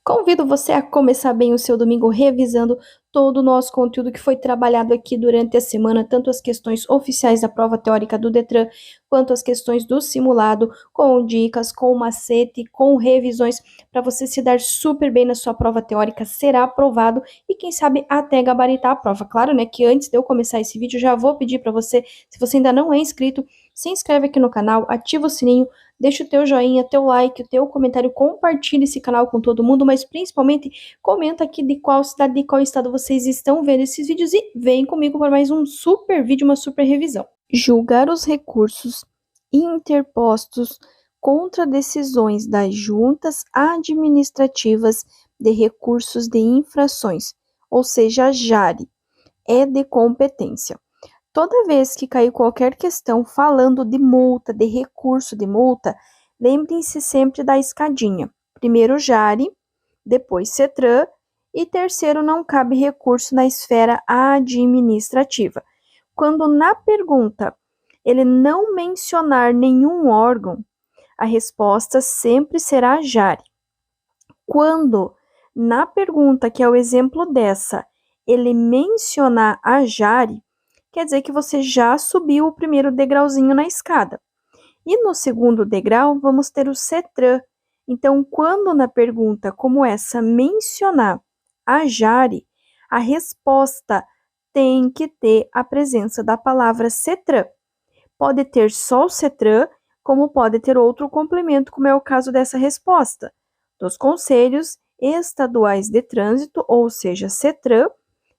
Convido você a começar bem o seu domingo revisando todo o nosso conteúdo que foi trabalhado aqui durante a semana, tanto as questões oficiais da prova teórica do Detran, quanto as questões do simulado, com dicas, com macete, com revisões, para você se dar super bem na sua prova teórica, será aprovado e quem sabe até gabaritar a prova. Claro, né, que antes de eu começar esse vídeo, já vou pedir para você, se você ainda não é inscrito, se inscreve aqui no canal, ativa o sininho, deixa o teu joinha, teu like, o teu comentário, compartilha esse canal com todo mundo, mas principalmente comenta aqui de qual cidade, de qual estado vocês estão vendo esses vídeos e vem comigo para mais um super vídeo, uma super revisão. Julgar os recursos interpostos contra decisões das juntas administrativas de recursos de infrações, ou seja, JARE, é de competência. Toda vez que cair qualquer questão falando de multa, de recurso de multa, lembrem-se sempre da escadinha. Primeiro JARE, depois CETRAN e terceiro não cabe recurso na esfera administrativa. Quando na pergunta ele não mencionar nenhum órgão, a resposta sempre será JARE. Quando na pergunta, que é o exemplo dessa, ele mencionar a JARE, quer dizer que você já subiu o primeiro degrauzinho na escada. E no segundo degrau, vamos ter o CETRAN. Então, quando na pergunta como essa mencionar a JARE, a resposta tem que ter a presença da palavra CETRAN. Pode ter só o CETRAN, como pode ter outro complemento, como é o caso dessa resposta, dos Conselhos Estaduais de Trânsito, ou seja, CETRAN,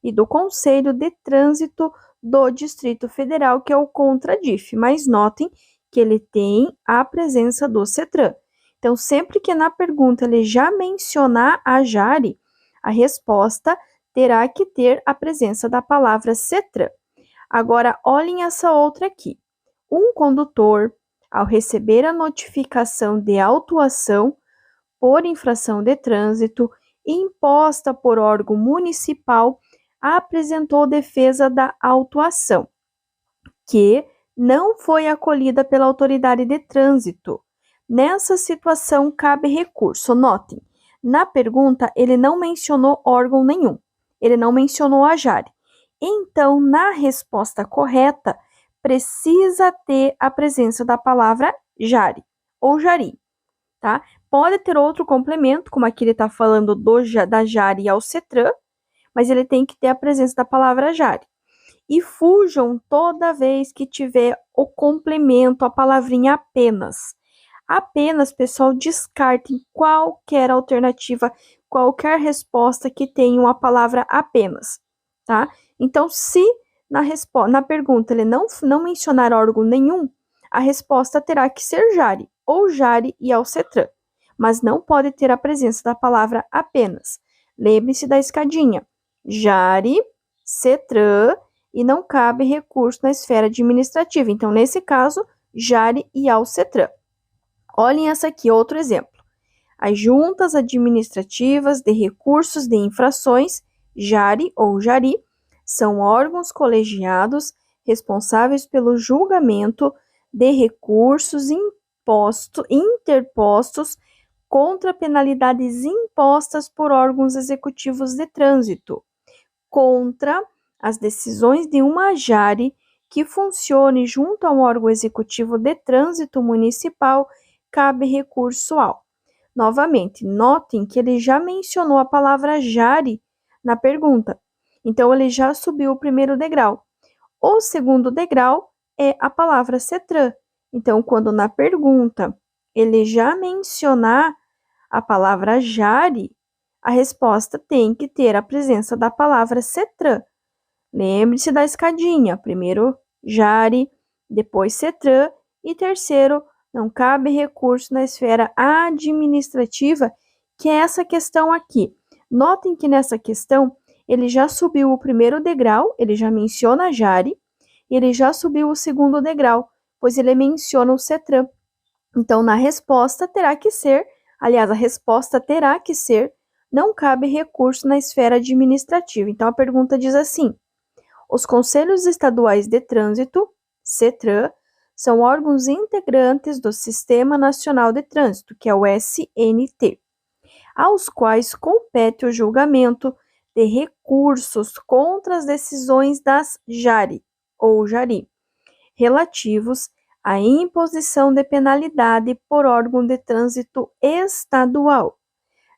e do Conselho de Trânsito do Distrito Federal, que é o CONTRADIF. Mas notem que ele tem a presença do CETRAN. Então, sempre que na pergunta ele já mencionar a JARE, a resposta terá que ter a presença da palavra CETRAN. Agora, olhem essa outra aqui. Um condutor, ao receber a notificação de autuação por infração de trânsito imposta por órgão municipal, apresentou defesa da autuação, que não foi acolhida pela autoridade de trânsito. Nessa situação, cabe recurso. Notem, na pergunta, ele não mencionou órgão nenhum, ele não mencionou a JARE. Então, na resposta correta, precisa ter a presença da palavra JARE ou JARI, tá? Pode ter outro complemento, como aqui ele está falando da JARE ao CETRAN, mas ele tem que ter a presença da palavra JARE. E fujam toda vez que tiver o complemento, a palavrinha apenas. Apenas, pessoal, descartem qualquer alternativa, qualquer resposta que tenha uma palavra apenas, tá? Então, se na pergunta ele não mencionar órgão nenhum, a resposta terá que ser JARE, ou JARE e ao CETRAN, mas não pode ter a presença da palavra apenas. Lembre-se da escadinha. JARE, CETRAN, e não cabe recurso na esfera administrativa. Então, nesse caso, JARE e ao CETRAN. Olhem essa aqui, outro exemplo. As juntas administrativas de recursos de infrações, JARE ou JARI, são órgãos colegiados responsáveis pelo julgamento de recursos interpostos contra penalidades impostas por órgãos executivos de trânsito, contra as decisões de uma JARE que funcione junto a um órgão executivo de trânsito municipal, cabe recurso ao. Novamente, notem que ele já mencionou a palavra JARE na pergunta, então ele já subiu o primeiro degrau. O segundo degrau é a palavra CETRAN. Então, quando na pergunta ele já mencionar a palavra JARE, a resposta tem que ter a presença da palavra CETRAN. Lembre-se da escadinha. Primeiro JARE, depois CETRAN e terceiro, não cabe recurso na esfera administrativa, que é essa questão aqui. Notem que nessa questão ele já subiu o primeiro degrau, ele já menciona a JARE, e ele já subiu o segundo degrau, pois ele menciona o CETRAN. Então, na resposta terá que ser, aliás, a resposta terá que ser, não cabe recurso na esfera administrativa. Então, a pergunta diz assim: os Conselhos Estaduais de Trânsito, CETRAN, são órgãos integrantes do Sistema Nacional de Trânsito, que é o SNT. aos quais compete o julgamento de recursos contra as decisões das JARI ou JARI, relativos à imposição de penalidade por órgão de trânsito estadual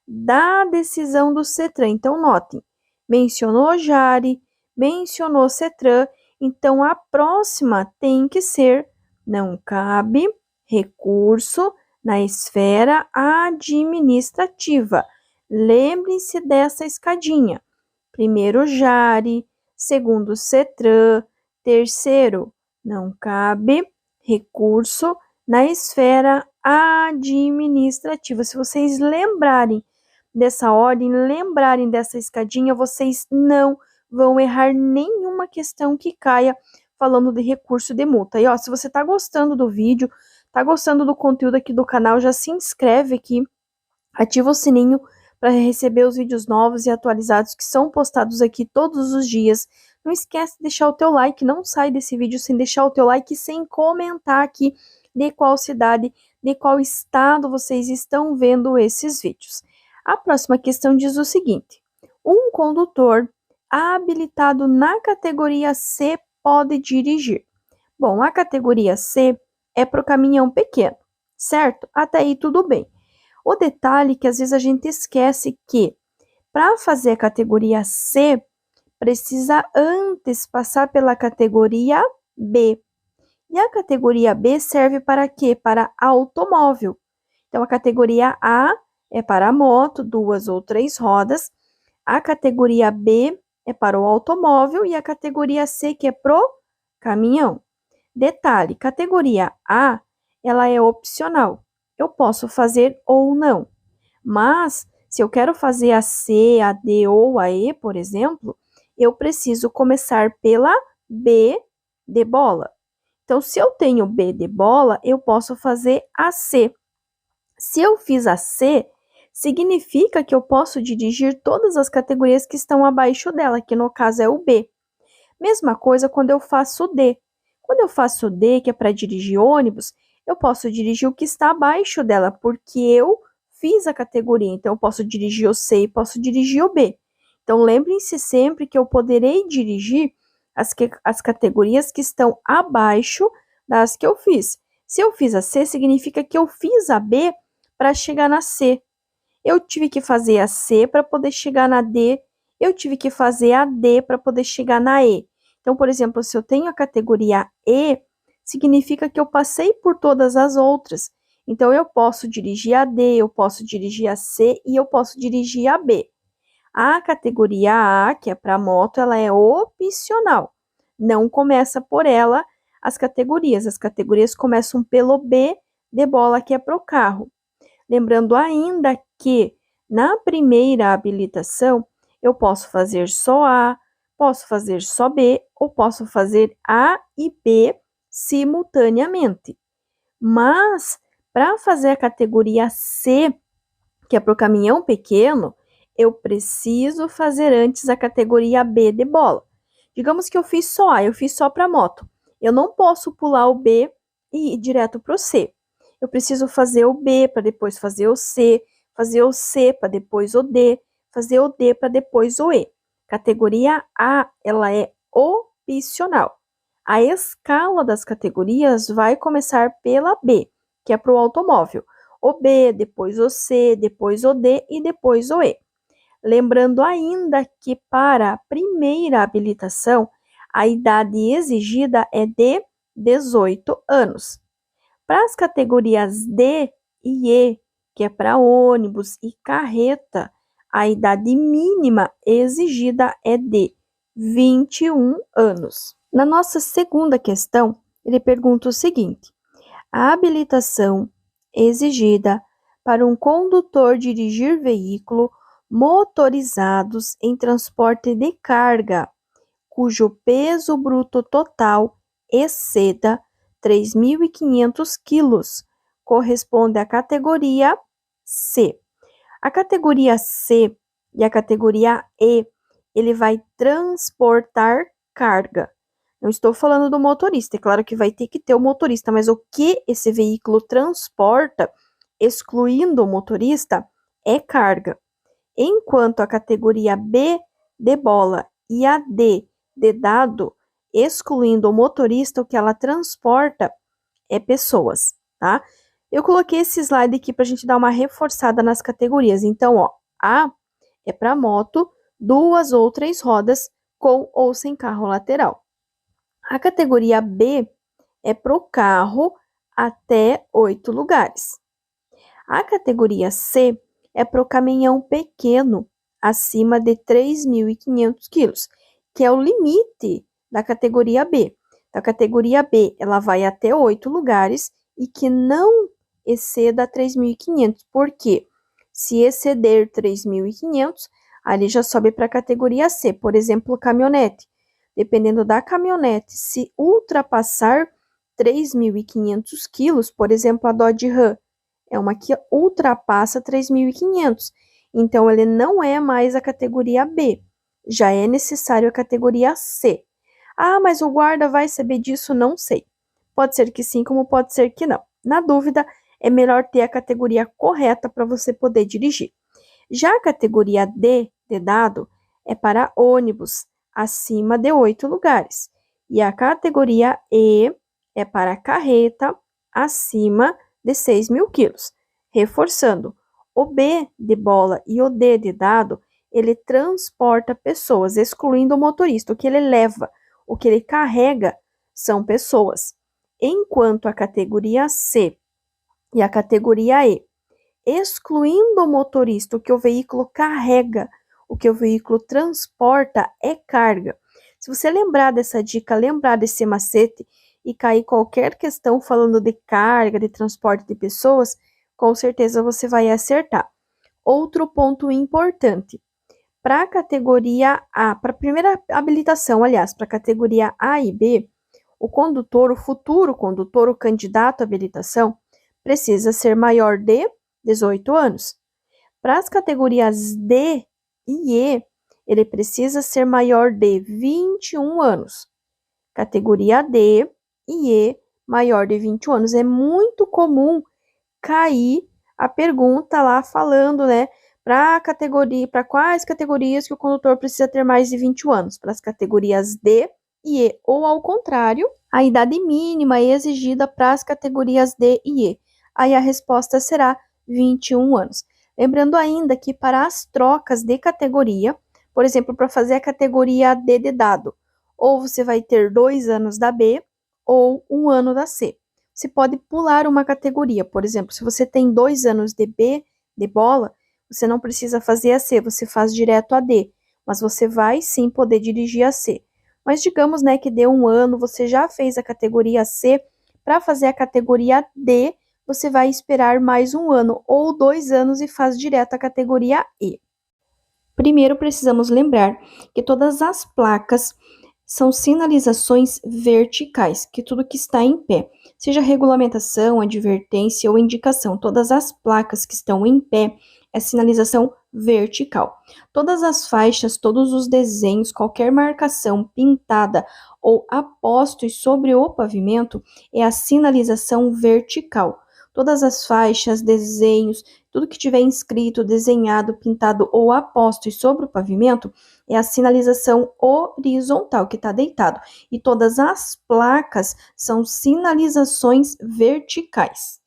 da decisão do CETRAN. Então, notem, mencionou JARI, mencionou CETRAN, então a próxima tem que ser: não cabe recurso na esfera administrativa. Lembrem-se dessa escadinha. Primeiro, JARI, segundo, CETRAN, terceiro, não cabe recurso na esfera administrativa. Se vocês lembrarem dessa ordem, lembrarem dessa escadinha, vocês não vão errar nenhuma questão que caia falando de recurso de multa. E ó, se você tá gostando do vídeo, tá gostando do conteúdo aqui do canal, já se inscreve aqui, ativa o sininho para receber os vídeos novos e atualizados que são postados aqui todos os dias. Não esquece de deixar o teu like, não sai desse vídeo sem deixar o teu like e sem comentar aqui de qual cidade, de qual estado vocês estão vendo esses vídeos. A próxima questão diz o seguinte: um condutor habilitado na categoria C pode dirigir. Bom, a categoria C é para o caminhão pequeno, certo? Até aí tudo bem. O detalhe é que às vezes a gente esquece que para fazer a categoria C, precisa antes passar pela categoria B. E a categoria B serve para quê? Para automóvel. Então, a categoria A é para a moto, 2 ou 3 rodas. A categoria B é para o automóvel e a categoria C que é pro caminhão. Detalhe, categoria A, ela é opcional. Eu posso fazer ou não. Mas, se eu quero fazer a C, a D ou a E, por exemplo, eu preciso começar pela B de bola. Então, se eu tenho B de bola, eu posso fazer a C. Se eu fiz a C, significa que eu posso dirigir todas as categorias que estão abaixo dela, que no caso é o B. Mesma coisa quando eu faço o D. Quando eu faço o D, que é para dirigir ônibus, eu posso dirigir o que está abaixo dela, porque eu fiz a categoria. Então, eu posso dirigir o C e posso dirigir o B. Então, lembrem-se sempre que eu poderei dirigir as categorias que estão abaixo das que eu fiz. Se eu fiz a C, significa que eu fiz a B para chegar na C. Eu tive que fazer a C para poder chegar na D. Eu tive que fazer a D para poder chegar na E. Então, por exemplo, se eu tenho a categoria E, significa que eu passei por todas as outras. Então, eu posso dirigir a D, eu posso dirigir a C e eu posso dirigir a B. A categoria A, que é para moto, ela é opcional. Não começa por ela as categorias. As categorias começam pelo B de bola, que é para o carro. Lembrando ainda que na primeira habilitação eu posso fazer só A, posso fazer só B ou posso fazer A e B simultaneamente. Mas para fazer a categoria C, que é para o caminhão pequeno, eu preciso fazer antes a categoria B de bola. Digamos que eu fiz só A, eu fiz só para moto. Eu não posso pular o B e ir direto para o C. Eu preciso fazer o B para depois fazer o C para depois o D, fazer o D para depois o E. Categoria A, ela é opcional. A escala das categorias vai começar pela B, que é para o automóvel. O B, depois o C, depois o D e depois o E. Lembrando ainda que para a primeira habilitação, a idade exigida é de 18 anos. Para as categorias D e E, que é para ônibus e carreta, a idade mínima exigida é de 21 anos. Na nossa segunda questão, ele pergunta o seguinte: a habilitação exigida para um condutor dirigir veículo motorizados em transporte de carga, cujo peso bruto total exceda 3.500 quilos, corresponde à categoria C. A categoria C e a categoria E, ele vai transportar carga. Não estou falando do motorista, é claro que vai ter que ter o motorista, mas o que esse veículo transporta, excluindo o motorista, é carga, enquanto a categoria B de bola e a D de dado, excluindo o motorista, o que ela transporta é pessoas, tá? Eu coloquei esse slide aqui para a gente dar uma reforçada nas categorias. Então, ó, A é para moto, 2 ou 3 rodas, com ou sem carro lateral. A categoria B é para o carro até 8 lugares. A categoria C é para o caminhão pequeno, acima de 3.500 quilos, que é o limite da categoria B. A categoria B, ela vai até 8 lugares e que não exceda 3.500. Por quê? Se exceder 3.500, ali já sobe para a categoria C. Por exemplo, caminhonete. Dependendo da caminhonete, se ultrapassar 3.500 quilos, por exemplo, a Dodge Ram, é uma que ultrapassa 3.500. Então, ele não é mais a categoria B. Já é necessário a categoria C. Ah, mas o guarda vai saber disso? Não sei. Pode ser que sim, como pode ser que não. Na dúvida, é melhor ter a categoria correta para você poder dirigir. Já a categoria D de dado é para ônibus acima de 8 lugares. E a categoria E é para carreta acima de 6.000 quilos. Reforçando, o B de bola e o D de dado, ele transporta pessoas, excluindo o motorista. O que ele leva, o que ele carrega são pessoas. Enquanto a categoria C e a categoria E, excluindo o motorista, o que o veículo carrega, o que o veículo transporta é carga. Se você lembrar dessa dica, lembrar desse macete e cair qualquer questão falando de carga, de transporte de pessoas, com certeza você vai acertar. Outro ponto importante, para a categoria A, para a primeira habilitação, aliás, para a categoria A e B, o condutor, o futuro condutor, o candidato à habilitação, precisa ser maior de 18 anos. Para as categorias D e E, ele precisa ser maior de 21 anos. Categoria D e E, maior de 21 anos. É muito comum cair a pergunta lá falando, né, para quais categorias que o condutor precisa ter mais de 21 anos? Para as categorias D e E, ou ao contrário, a idade mínima exigida para as categorias D e E. Aí a resposta será 21 anos. Lembrando ainda que para as trocas de categoria, por exemplo, para fazer a categoria D de dado, ou você vai ter 2 anos da B ou 1 ano da C. Você pode pular uma categoria, por exemplo, se você tem 2 anos de B, de bola, você não precisa fazer a C, você faz direto a D, mas você vai sim poder dirigir a C. Mas digamos, né, que deu 1 ano, você já fez a categoria C, para fazer a categoria D, você vai esperar mais 1 ano ou 2 anos e faz direto a categoria E. Primeiro, precisamos lembrar que todas as placas são sinalizações verticais, que tudo que está em pé, seja regulamentação, advertência ou indicação, todas as placas que estão em pé é sinalização vertical. Todas as faixas, todos os desenhos, qualquer marcação pintada ou apostos sobre o pavimento é a sinalização vertical. Todas as faixas, desenhos, tudo que tiver inscrito, desenhado, pintado ou apostos sobre o pavimento é a sinalização horizontal, que está deitado. E todas as placas são sinalizações verticais.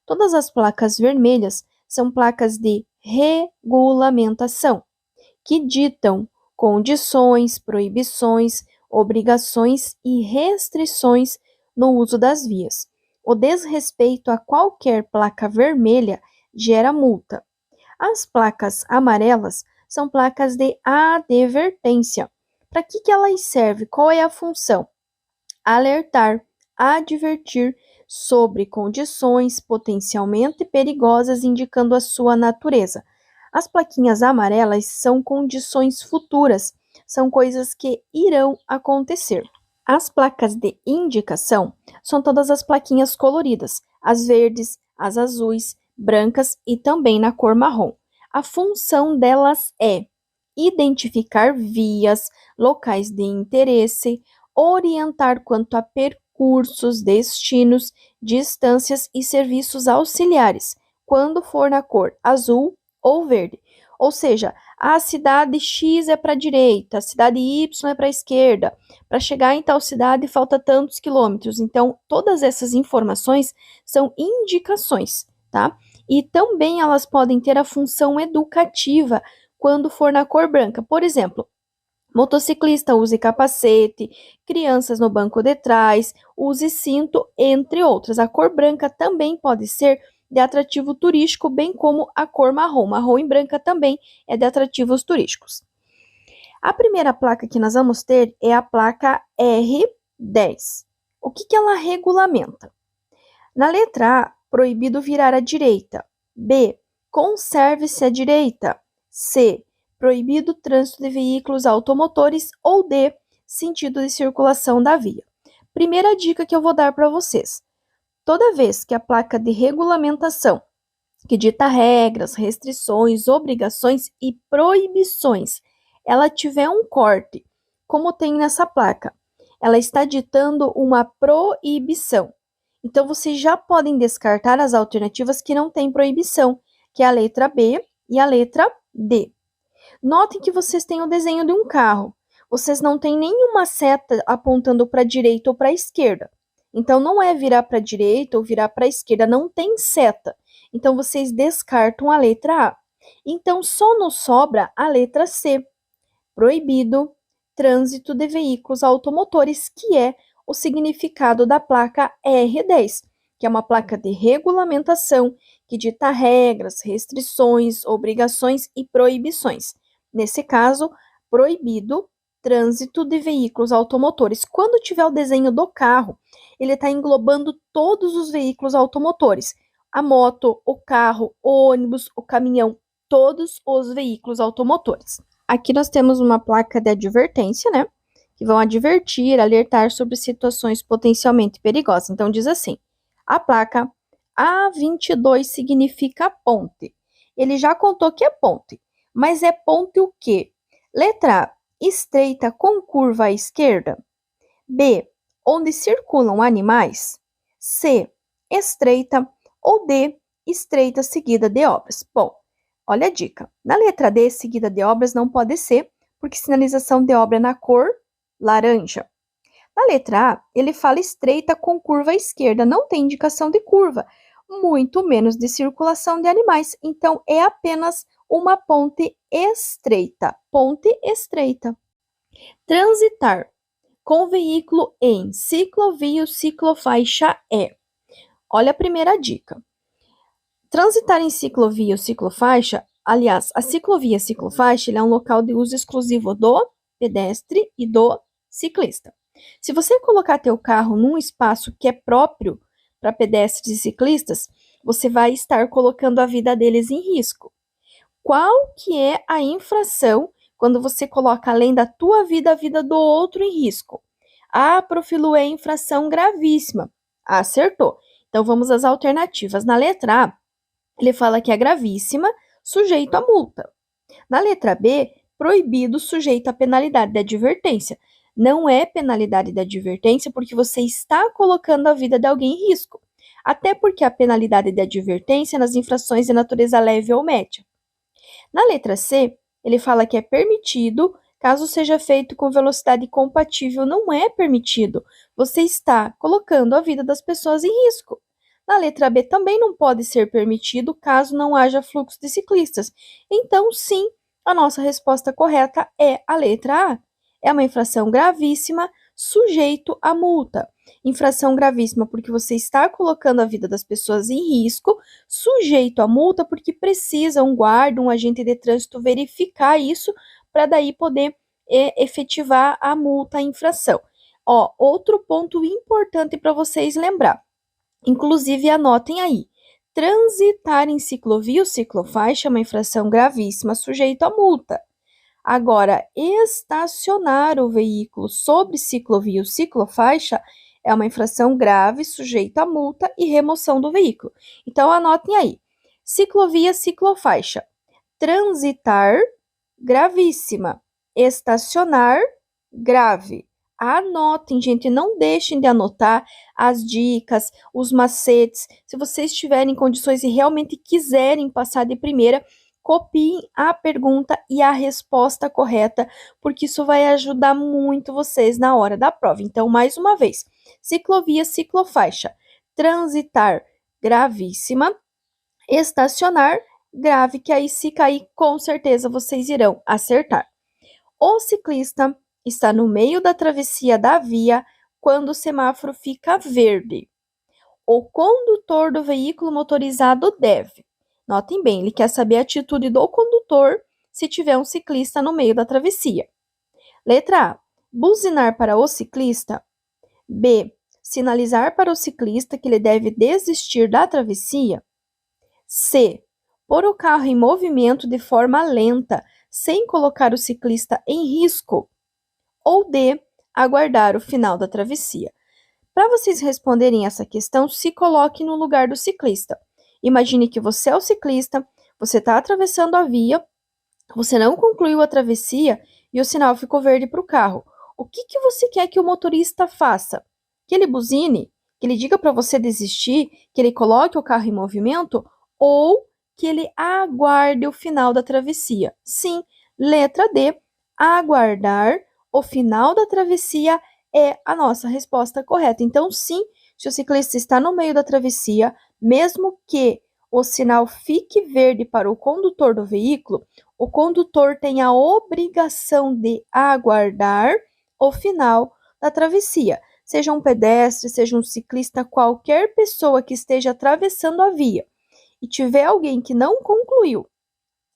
Todas as placas vermelhas são placas de regulamentação, que ditam condições, proibições, obrigações e restrições no uso das vias. O desrespeito a qualquer placa vermelha gera multa. As placas amarelas são placas de advertência. Para que elas servem? Qual é a função? Alertar, advertir sobre condições potencialmente perigosas, indicando a sua natureza. As plaquinhas amarelas são condições futuras, são coisas que irão acontecer. As placas de indicação são todas as plaquinhas coloridas, as verdes, as azuis, brancas e também na cor marrom. A função delas é identificar vias, locais de interesse, orientar quanto a percursos, destinos, distâncias e serviços auxiliares, quando for na cor azul ou verde. Ou seja, a cidade X é para a direita, a cidade Y é para a esquerda. Para chegar em tal cidade falta tantos quilômetros. Então, todas essas informações são indicações, tá? E também elas podem ter a função educativa quando for na cor branca. Por exemplo, motociclista use capacete, crianças no banco de trás, use cinto, entre outras. A cor branca também pode ser de atrativo turístico, bem como a cor marrom. Marrom e branca também é de atrativos turísticos. A primeira placa que nós vamos ter é a placa R10. O que ela regulamenta? Na letra A, proibido virar à direita. B, conserve-se à direita. C, proibido o trânsito de veículos automotores. Ou D, sentido de circulação da via. Primeira dica que eu vou dar para vocês. Toda vez que a placa de regulamentação, que dita regras, restrições, obrigações e proibições, ela tiver um corte, como tem nessa placa, ela está ditando uma proibição. Então, vocês já podem descartar as alternativas que não têm proibição, que é a letra B e a letra D. Notem que vocês têm o desenho de um carro. Vocês não têm nenhuma seta apontando para a direita ou para a esquerda. Então, não é virar para a direita ou virar para a esquerda, não tem seta. Então, vocês descartam a letra A. Então, só nos sobra a letra C. Proibido trânsito de veículos automotores, que é o significado da placa R10, que é uma placa de regulamentação que dita regras, restrições, obrigações e proibições. Nesse caso, proibido trânsito de veículos automotores. Quando tiver o desenho do carro, ele está englobando todos os veículos automotores. A moto, o carro, o ônibus, o caminhão, todos os veículos automotores. Aqui nós temos uma placa de advertência, né? Que vão advertir, alertar sobre situações potencialmente perigosas. Então, diz assim, a placa A22 significa ponte. Ele já contou que é ponte, mas é ponte o quê? Letra A, estreita com curva à esquerda. B, onde circulam animais. C, estreita. Ou D, estreita seguida de obras. Bom, olha a dica. Na letra D, seguida de obras não pode ser, porque sinalização de obra é na cor laranja. Na letra A, ele fala estreita com curva à esquerda, não tem indicação de curva, muito menos de circulação de animais. Então, é apenas uma ponte estreita. Ponte estreita. Transitar com veículo em ciclovia ou ciclofaixa é. Olha a primeira dica. Transitar em ciclovia ou ciclofaixa, aliás, a ciclovia e ciclofaixa é um local de uso exclusivo do pedestre e do ciclista. Se você colocar teu carro num espaço que é próprio para pedestres e ciclistas, você vai estar colocando a vida deles em risco. Qual que é a infração quando você coloca além da tua vida a vida do outro em risco? Ah, Profilu, é infração gravíssima. Acertou. Então vamos às alternativas. Na letra A, ele fala que é gravíssima, sujeito a multa. Na letra B, proibido, sujeito a penalidade de advertência. Não é penalidade de advertência porque você está colocando a vida de alguém em risco. Até porque a penalidade de advertência é nas infrações de natureza leve ou média. Na letra C, ele fala que é permitido, caso seja feito com velocidade compatível. Não é permitido. Você está colocando a vida das pessoas em risco. Na letra B também não pode ser permitido caso não haja fluxo de ciclistas. Então, sim, a nossa resposta correta é a letra A. É uma infração gravíssima, sujeito a multa. Infração gravíssima porque você está colocando a vida das pessoas em risco, sujeito a multa porque precisa um guarda, um agente de trânsito verificar isso para daí poder efetivar a multa, a infração. Ó, outro ponto importante para vocês lembrar. Inclusive, anotem aí. Transitar em ciclovia ou ciclofaixa é uma infração gravíssima, sujeito a multa. Agora, estacionar o veículo sobre ciclovia ou ciclofaixa é uma infração grave, sujeita a multa e remoção do veículo. Então, anotem aí. Ciclovia, ciclofaixa. Transitar, gravíssima. Estacionar, grave. Anotem, gente, não deixem de anotar as dicas, os macetes. Se vocês tiverem condições e realmente quiserem passar de primeira, copiem a pergunta e a resposta correta, porque isso vai ajudar muito vocês na hora da prova. Então, mais uma vez, ciclovia, ciclofaixa, transitar, gravíssima, estacionar, grave, que aí se cair, com certeza vocês irão acertar. O ciclista está no meio da travessia da via quando o semáforo fica verde. O condutor do veículo motorizado deve. Notem bem, ele quer saber a atitude do condutor se tiver um ciclista no meio da travessia. Letra A. Buzinar para o ciclista. B. Sinalizar para o ciclista que ele deve desistir da travessia. C. Pôr o carro em movimento de forma lenta, sem colocar o ciclista em risco. Ou D. Aguardar o final da travessia. Para vocês responderem essa questão, se coloque no lugar do ciclista. Imagine que você é o ciclista, você está atravessando a via, você não concluiu a travessia e o sinal ficou verde para o carro. O que você quer que o motorista faça? Que ele buzine? Que ele diga para você desistir? Que ele coloque o carro em movimento? Ou que ele aguarde o final da travessia? Sim, letra D, aguardar o final da travessia é a nossa resposta correta. Então, sim, se o ciclista está no meio da travessia, mesmo que o sinal fique verde para o condutor do veículo, o condutor tem a obrigação de aguardar o final da travessia. Seja um pedestre, seja um ciclista, qualquer pessoa que esteja atravessando a via e tiver alguém que não concluiu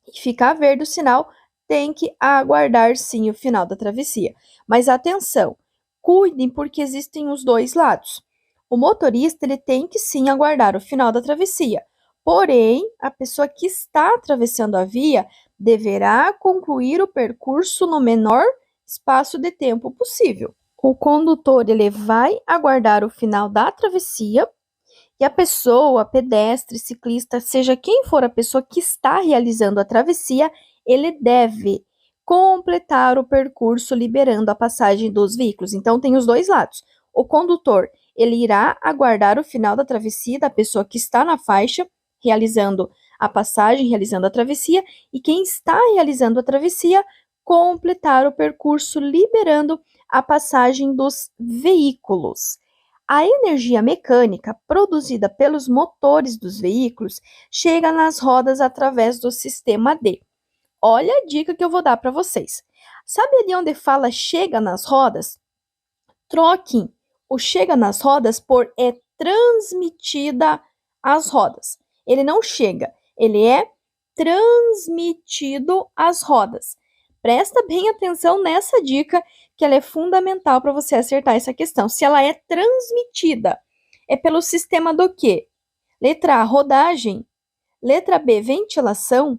e ficar verde o sinal, tem que aguardar sim o final da travessia. Mas atenção, cuidem porque existem os dois lados. O motorista ele tem que sim aguardar o final da travessia. Porém, a pessoa que está atravessando a via deverá concluir o percurso no menor espaço de tempo possível. O condutor ele vai aguardar o final da travessia e a pessoa, pedestre, ciclista, seja quem for a pessoa que está realizando a travessia, ele deve completar o percurso liberando a passagem dos veículos. Então tem os dois lados. O condutor, ele irá aguardar o final da travessia da pessoa que está na faixa realizando a passagem, realizando a travessia, e quem está realizando a travessia completar o percurso liberando a passagem dos veículos. A energia mecânica produzida pelos motores dos veículos chega nas rodas através do sistema D. Olha a dica que eu vou dar para vocês. Sabe ali onde fala chega nas rodas? Troquem o chega nas rodas por é transmitida às rodas. Ele não chega, ele é transmitido às rodas. Presta bem atenção nessa dica, que ela é fundamental para você acertar essa questão. Se ela é transmitida, é pelo sistema do quê? Letra A, rodagem. Letra B, ventilação.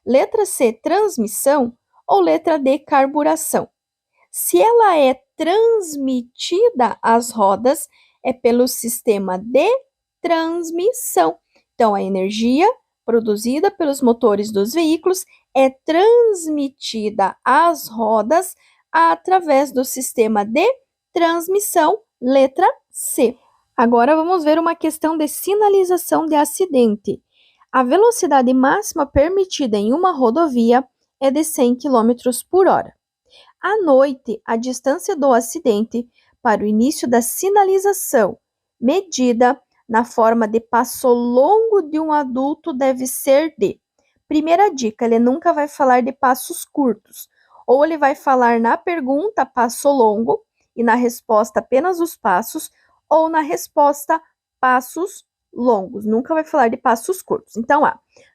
Letra C, transmissão. Ou letra D, carburação. Se ela é transmitida às rodas, é pelo sistema de transmissão. Então, a energia produzida pelos motores dos veículos é transmitida às rodas através do sistema de transmissão, letra C. Agora vamos ver uma questão de sinalização de acidente. A velocidade máxima permitida em uma rodovia é de 100 km por hora. À noite, a distância do acidente para o início da sinalização, medida na forma de passo longo de um adulto, deve ser de. Primeira dica, ele nunca vai falar de passos curtos. Ou ele vai falar na pergunta passo longo e na resposta apenas os passos, ou na resposta passos longos. Nunca vai falar de passos curtos. Então,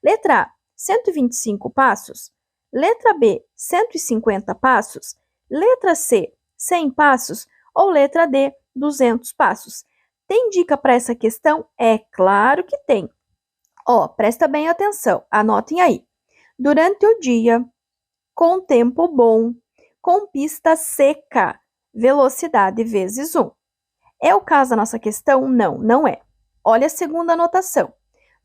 letra A, 125 passos. Letra B, 150 passos. Letra C, 100 passos. Ou letra D, 200 passos. Tem dica para essa questão? É claro que tem. Presta bem atenção, anotem aí. Durante o dia, com tempo bom, com pista seca, velocidade vezes 1. É o caso da nossa questão? Não, não é. Olha a segunda anotação.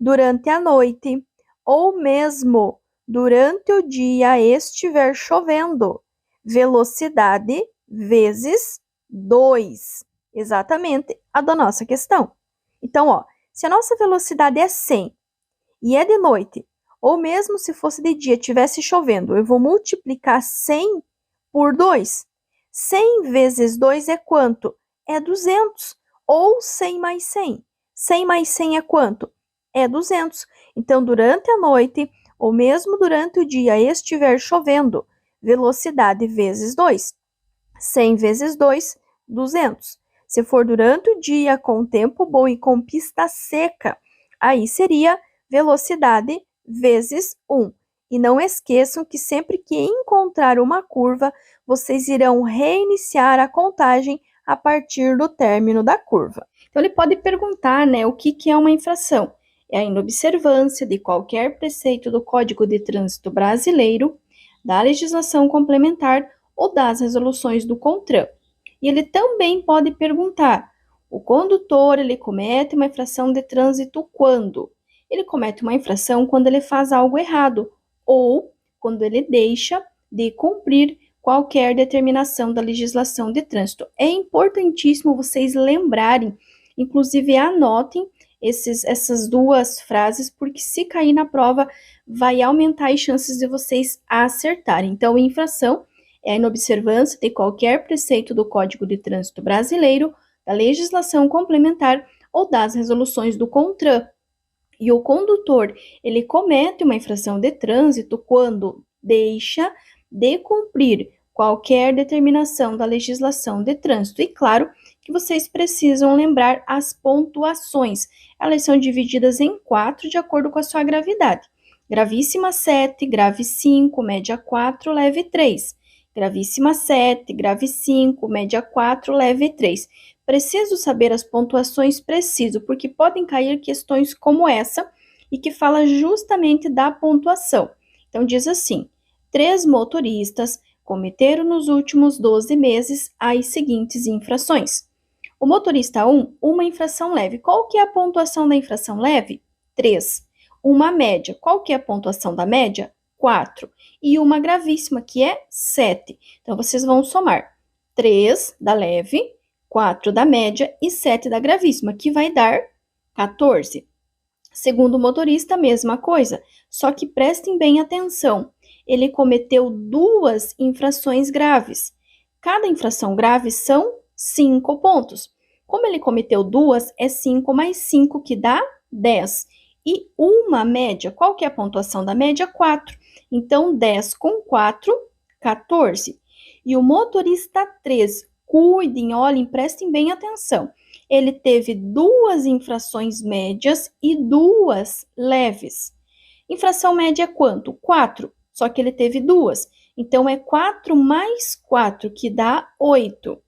Durante a noite, ou mesmo durante o dia estiver chovendo, velocidade vezes 2. Exatamente a da nossa questão. Então, se a nossa velocidade é 100 e é de noite, Ou mesmo se fosse de dia, estivesse chovendo, eu vou multiplicar 100 por 2. 100 vezes 2 é quanto? É 200. Ou 100 mais 100. 100 mais 100 é quanto? É 200. Então, durante a noite, ou mesmo durante o dia, estiver chovendo, velocidade vezes 2. 100 vezes 2, 200. Se for durante o dia, com tempo bom e com pista seca, aí seria velocidade vezes 1. E não esqueçam que sempre que encontrar uma curva, vocês irão reiniciar a contagem a partir do término da curva. Então, ele pode perguntar, né, o que é uma infração? É a inobservância de qualquer preceito do Código de Trânsito Brasileiro, da legislação complementar ou das resoluções do CONTRAN. E ele também pode perguntar: o condutor ele comete uma infração de trânsito quando? Ele comete uma infração quando ele faz algo errado ou quando ele deixa de cumprir qualquer determinação da legislação de trânsito. É importantíssimo vocês lembrarem, inclusive anotem essas duas frases, porque se cair na prova, vai aumentar as chances de vocês acertarem. Então, infração é a inobservância de qualquer preceito do Código de Trânsito Brasileiro, da legislação complementar ou das resoluções do CONTRAN. E o condutor, ele comete uma infração de trânsito quando deixa de cumprir qualquer determinação da legislação de trânsito. E claro que vocês precisam lembrar as pontuações. Elas são divididas em 4 de acordo com a sua gravidade. Gravíssima 7, grave 5, média 4, leve 3. Gravíssima 7, grave 5, média 4, leve 3. Preciso saber as pontuações, preciso, porque podem cair questões como essa e que fala justamente da pontuação. Então, diz assim: 3 motoristas cometeram nos últimos 12 meses as seguintes infrações. O motorista 1, uma infração leve. Qual que é a pontuação da infração leve? 3. Uma média. Qual que é a pontuação da média? 4. E uma gravíssima, que é 7. Então, vocês vão somar 3 da leve, 4 da média e 7 da gravíssima, que vai dar 14. Segundo o motorista, a mesma coisa, só que prestem bem atenção. Ele cometeu 2 infrações graves. Cada infração grave são 5 pontos. Como ele cometeu 2, é 5 mais 5, que dá 10. E uma média, qual que é a pontuação da média? 4. Então, 10 com 4, 14. E o motorista 3, cuidem, olhem, prestem bem atenção. Ele teve 2 infrações médias e 2 leves. Infração média é quanto? 4. Só que ele teve 2. Então, é 4 mais 4, que dá 8.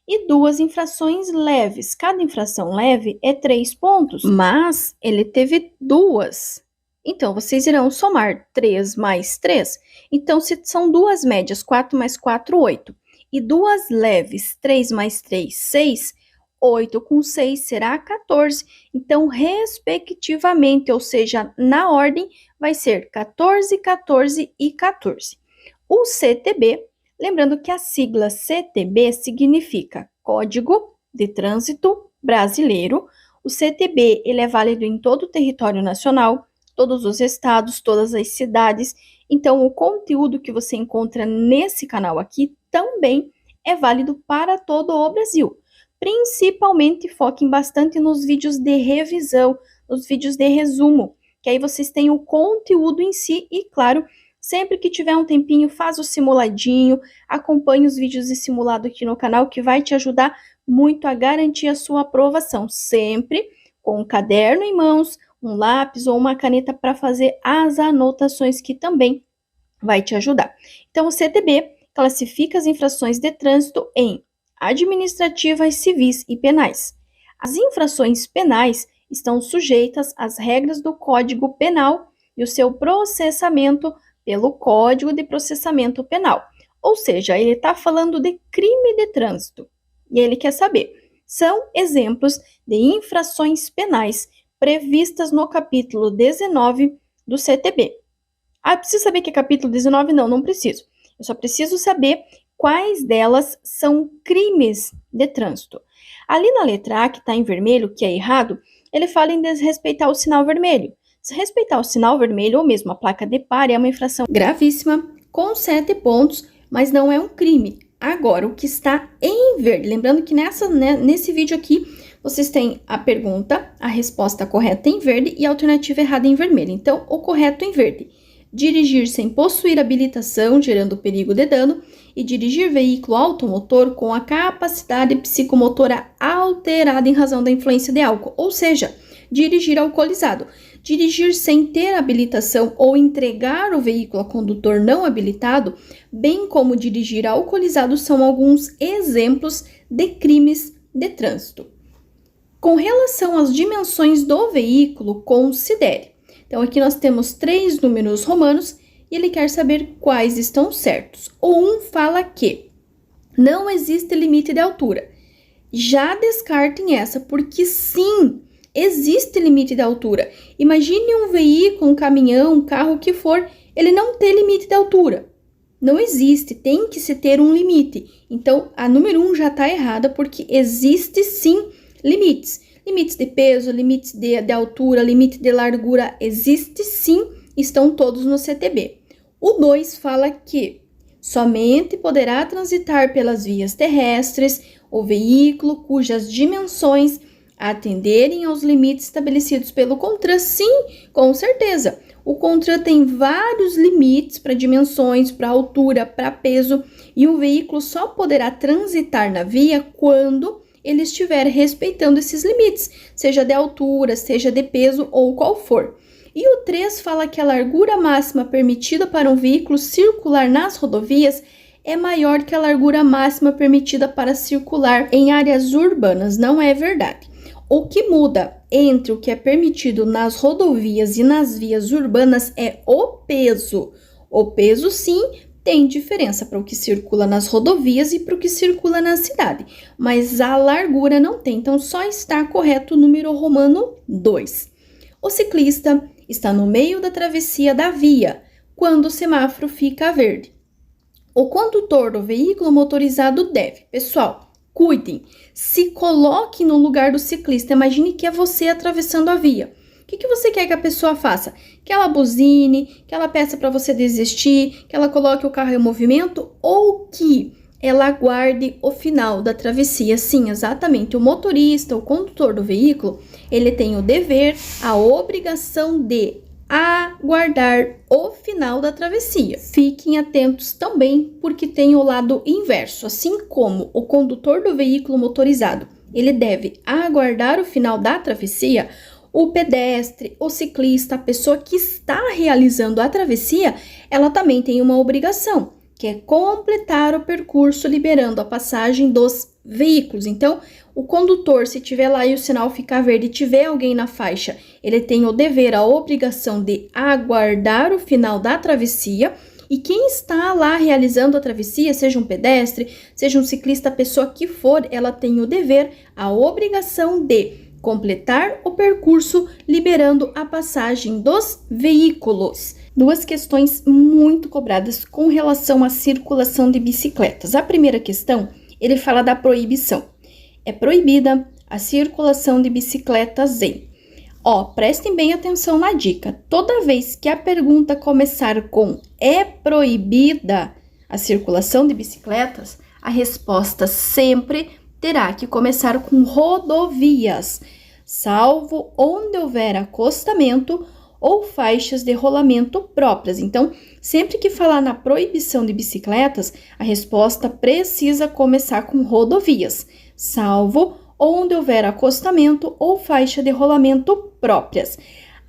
E 2 infrações leves. Cada infração leve é 3 pontos, mas ele teve 2. Então, vocês irão somar 3 mais 3. Então, se são 2 médias, 4 mais 4, 8. E 2 leves, 3 mais 3, 6. 8 com 6 será 14. Então, respectivamente, ou seja, na ordem, vai ser 14, 14 e 14. O CTB, lembrando que a sigla CTB significa Código de Trânsito Brasileiro. O CTB ele é válido em todo o território nacional, todos os estados, todas as cidades. Então, o conteúdo que você encontra nesse canal aqui também é válido para todo o Brasil. Principalmente foquem bastante nos vídeos de revisão, nos vídeos de resumo, que aí vocês têm o conteúdo em si e, claro, sempre que tiver um tempinho, faz o simuladinho, acompanhe os vídeos de simulado aqui no canal, que vai te ajudar muito a garantir a sua aprovação, sempre com um caderno em mãos, um lápis ou uma caneta para fazer as anotações, que também vai te ajudar. Então, o CTB classifica as infrações de trânsito em administrativas, civis e penais. As infrações penais estão sujeitas às regras do Código Penal e o seu processamento pelo Código de Processamento Penal. Ou seja, ele está falando de crime de trânsito. E ele quer saber, são exemplos de infrações penais previstas no capítulo 19 do CTB. Ah, preciso saber que é capítulo 19? Não, não preciso. Eu só preciso saber quais delas são crimes de trânsito. Ali na letra A, que está em vermelho, que é errado, ele fala em desrespeitar o sinal vermelho. Respeitar o sinal vermelho ou mesmo a placa de pare é uma infração gravíssima, com 7 pontos, mas não é um crime. Agora, o que está em verde, lembrando que nesse vídeo aqui, vocês têm a pergunta, a resposta correta em verde e a alternativa errada em vermelho. Então, o correto em verde: dirigir sem possuir habilitação, gerando perigo de dano, e dirigir veículo automotor com a capacidade psicomotora alterada em razão da influência de álcool, ou seja, dirigir alcoolizado. Dirigir sem ter habilitação ou entregar o veículo a condutor não habilitado, bem como dirigir alcoolizado, são alguns exemplos de crimes de trânsito. Com relação às dimensões do veículo, considere. Então, aqui nós temos 3 números romanos e ele quer saber quais estão certos. O 1 fala que não existe limite de altura. Já descartem essa, porque sim, existe limite de altura. Imagine um veículo, um caminhão, um carro, o que for, ele não tem limite de altura. Não existe, tem que se ter um limite. Então, a número 1 já está errada, porque existe sim limites. Limites de peso, limites de altura, limite de largura, existe sim, estão todos no CTB. O 2 fala que somente poderá transitar pelas vias terrestres o veículo cujas dimensões atenderem aos limites estabelecidos pelo CONTRAN. Sim, com certeza. O CONTRAN tem vários limites para dimensões, para altura, para peso, e um veículo só poderá transitar na via quando ele estiver respeitando esses limites, seja de altura, seja de peso ou qual for. E o 3 fala que a largura máxima permitida para um veículo circular nas rodovias é maior que a largura máxima permitida para circular em áreas urbanas. Não é verdade. O que muda entre o que é permitido nas rodovias e nas vias urbanas é o peso. O peso, sim, tem diferença para o que circula nas rodovias e para o que circula na cidade, mas a largura não tem, então só está correto o número romano 2. O ciclista está no meio da travessia da via, quando o semáforo fica verde. O condutor do veículo motorizado deve, pessoal, cuidem, se coloque no lugar do ciclista, imagine que é você atravessando a via. O que você quer que a pessoa faça? Que ela buzine, que ela peça para você desistir, que ela coloque o carro em movimento ou que ela aguarde o final da travessia? Sim, exatamente. O motorista, o condutor do veículo, ele tem o dever, a obrigação de aguardar o final da travessia. Fiquem atentos também, porque tem o lado inverso. Assim como o condutor do veículo motorizado, ele deve aguardar o final da travessia, o pedestre, o ciclista, a pessoa que está realizando a travessia, ela também tem uma obrigação, que é completar o percurso liberando a passagem dos veículos. Então, o condutor, se tiver lá e o sinal ficar verde e tiver alguém na faixa, ele tem o dever, a obrigação de aguardar o final da travessia. E quem está lá realizando a travessia, seja um pedestre, seja um ciclista, a pessoa que for, ela tem o dever, a obrigação de completar o percurso liberando a passagem dos veículos. 2 questões muito cobradas com relação à circulação de bicicletas. A primeira questão, ele fala da proibição. É proibida a circulação de bicicletas em... prestem bem atenção na dica. Toda vez que a pergunta começar com é proibida a circulação de bicicletas, a resposta sempre terá que começar com rodovias, salvo onde houver acostamento ou faixas de rolamento próprias. Então, sempre que falar na proibição de bicicletas, a resposta precisa começar com rodovias, salvo onde houver acostamento ou faixa de rolamento próprias.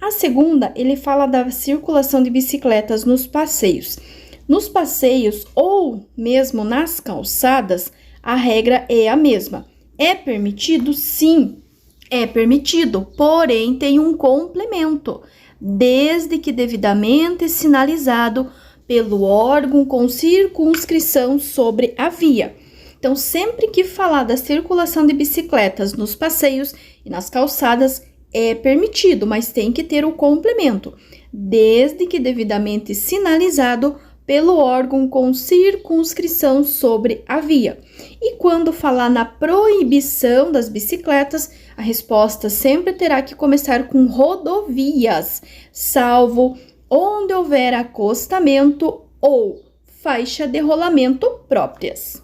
A segunda, ele fala da circulação de bicicletas nos passeios. Nos passeios ou mesmo nas calçadas, a regra é a mesma. É permitido? Sim, é permitido, porém tem um complemento, desde que devidamente sinalizado pelo órgão com circunscrição sobre a via. Então, sempre que falar da circulação de bicicletas nos passeios e nas calçadas, é permitido, mas tem que ter o complemento, desde que devidamente sinalizado pelo órgão com circunscrição sobre a via. E quando falar na proibição das bicicletas, a resposta sempre terá que começar com rodovias, salvo onde houver acostamento ou faixa de rolamento próprias.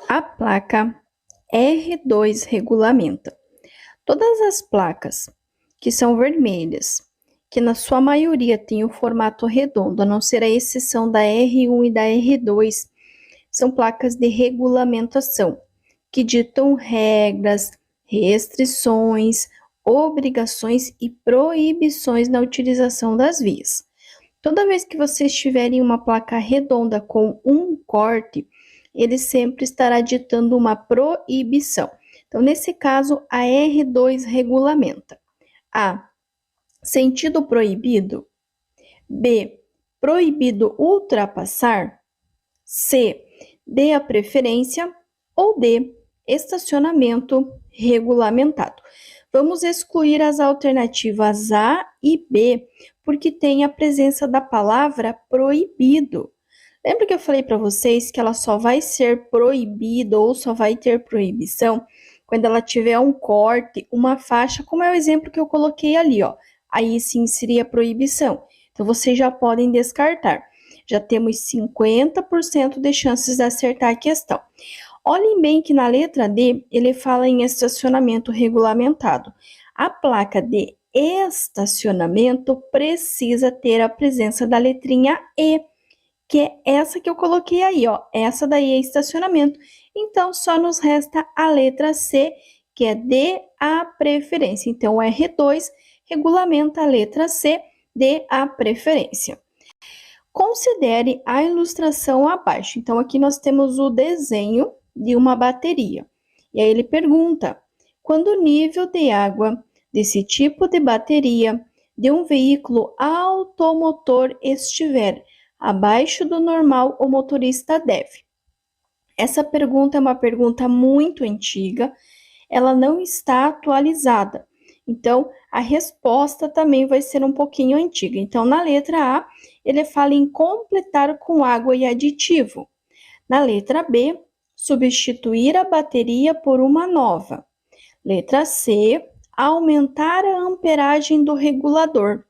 A placa R2 regulamenta todas as placas que são vermelhas, que na sua maioria têm o formato redondo, a não ser a exceção da R1 e da R2, são placas de regulamentação, que ditam regras, restrições, obrigações e proibições na utilização das vias. Toda vez que vocês tiverem uma placa redonda com um corte, ele sempre estará ditando uma proibição. Então, nesse caso, a R2 regulamenta A. Sentido proibido. B. Proibido ultrapassar. C. D. A preferência. Ou D. Estacionamento regulamentado. Vamos excluir as alternativas A e B, porque tem a presença da palavra proibido. Lembra que eu falei para vocês que ela só vai ser proibida ou só vai ter proibição quando ela tiver um corte, uma faixa, como é o exemplo que eu coloquei ali, ó. Aí sim seria proibição. Então, vocês já podem descartar. Já temos 50% de chances de acertar a questão. Olhem bem que na letra D, ele fala em estacionamento regulamentado. A placa de estacionamento precisa ter a presença da letrinha E, que é essa que eu coloquei aí, ó. Essa daí é estacionamento. Então, só nos resta a letra C, que é D, a preferência. Então, o R2 regulamenta a letra C, D, a preferência. Considere a ilustração abaixo. Então, aqui nós temos o desenho de uma bateria. E aí ele pergunta: quando o nível de água desse tipo de bateria de um veículo automotor estiver abaixo do normal, o motorista deve. Essa pergunta é uma pergunta muito antiga, ela não está atualizada. Então, a resposta também vai ser um pouquinho antiga. Então, na letra A, ele fala em completar com água e aditivo. Na letra B, substituir a bateria por uma nova. Letra C, aumentar a amperagem do regulador.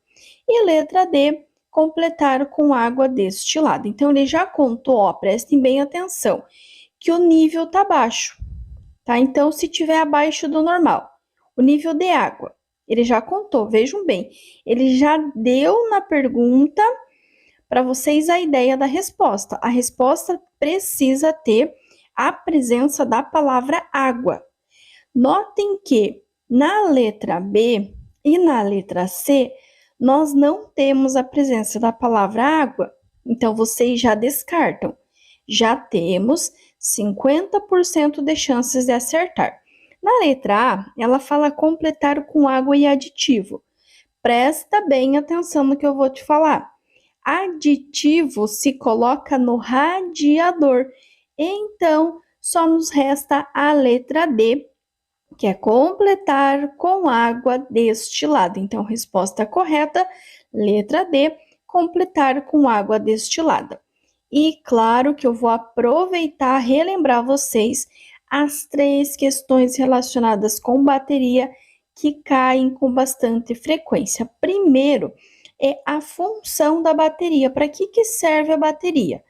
E letra D, completar com água destilada. Então, ele já contou, ó, prestem bem atenção, que o nível está baixo, tá? Então, se tiver abaixo do normal, o nível de água, ele já contou, vejam bem, ele já deu na pergunta para vocês a ideia da resposta. A resposta precisa ter a presença da palavra água. Notem que na letra B e na letra C, nós não temos a presença da palavra água, então vocês já descartam. Já temos 50% de chances de acertar. Na letra A, ela fala completar com água e aditivo. Presta bem atenção no que eu vou te falar. Aditivo se coloca no radiador. Então, só nos resta a letra D, que é completar com água destilada. Então, resposta correta, letra D, completar com água destilada. E claro que eu vou aproveitar relembrar vocês as 3 questões relacionadas com bateria que caem com bastante frequência. Primeiro é a função da bateria. Para que serve a bateria?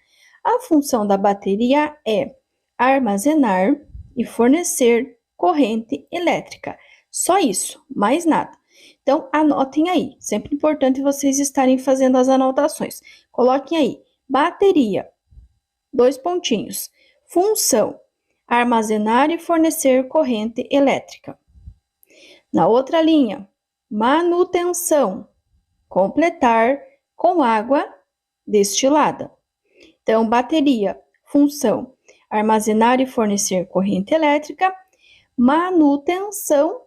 A função da bateria é armazenar e fornecer corrente elétrica. Só isso, mais nada. Então, anotem aí. Sempre importante vocês estarem fazendo as anotações. Coloquem aí. Bateria, 2 pontinhos. Função, armazenar e fornecer corrente elétrica. Na outra linha, manutenção, completar com água destilada. Então, bateria, função, armazenar e fornecer corrente elétrica. Manutenção,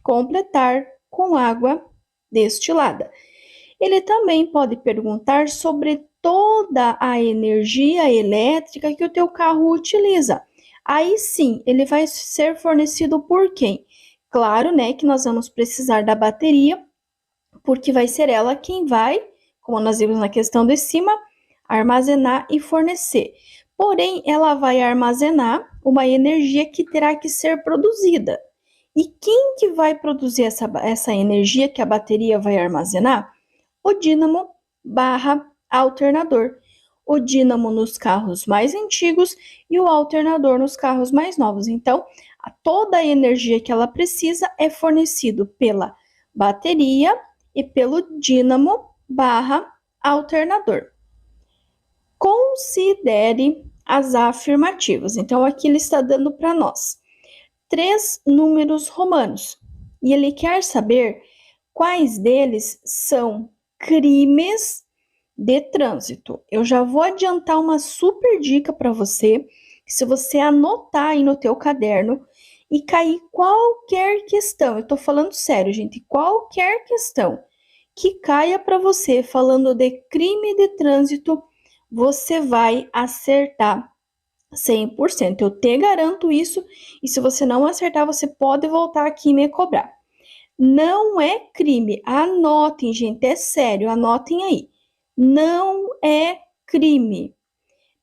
completar com água destilada. Ele também pode perguntar sobre toda a energia elétrica que o teu carro utiliza. Aí sim, ele vai ser fornecido por quem? Claro, né, que nós vamos precisar da bateria, porque vai ser ela quem vai, como nós vimos na questão de cima, armazenar e fornecer. Porém, ela vai armazenar uma energia que terá que ser produzida. E quem que vai produzir essa energia que a bateria vai armazenar? O dínamo barra alternador. O dínamo nos carros mais antigos e o alternador nos carros mais novos. Então, toda a energia que ela precisa é fornecido pela bateria e pelo dínamo barra alternador. Considere as afirmativas. Então, aqui ele está dando para nós 3 números romanos e ele quer saber quais deles são crimes de trânsito. Eu já vou adiantar uma super dica para você, que se você anotar aí no teu caderno e cair qualquer questão, eu tô falando sério, gente, qualquer questão que caia para você falando de crime de trânsito, você vai acertar 100%. Eu te garanto isso, e se você não acertar, você pode voltar aqui e me cobrar. Não é crime. Anotem, gente, é sério, anotem aí. Não é crime.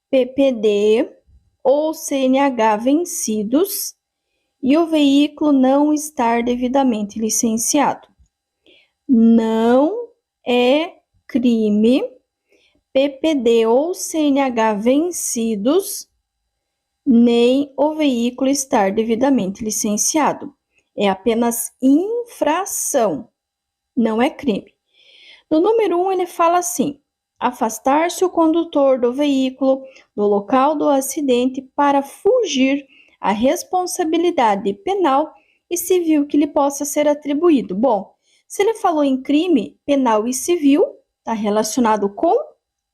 PPD ou CNH vencidos e o veículo não estar devidamente licenciado. Não é crime. PPD ou CNH vencidos, nem o veículo estar devidamente licenciado. É apenas infração, não é crime. No número 1, ele fala assim: afastar-se o condutor do veículo do local do acidente para fugir à responsabilidade penal e civil que lhe possa ser atribuído. Bom, se ele falou em crime penal e civil, está relacionado com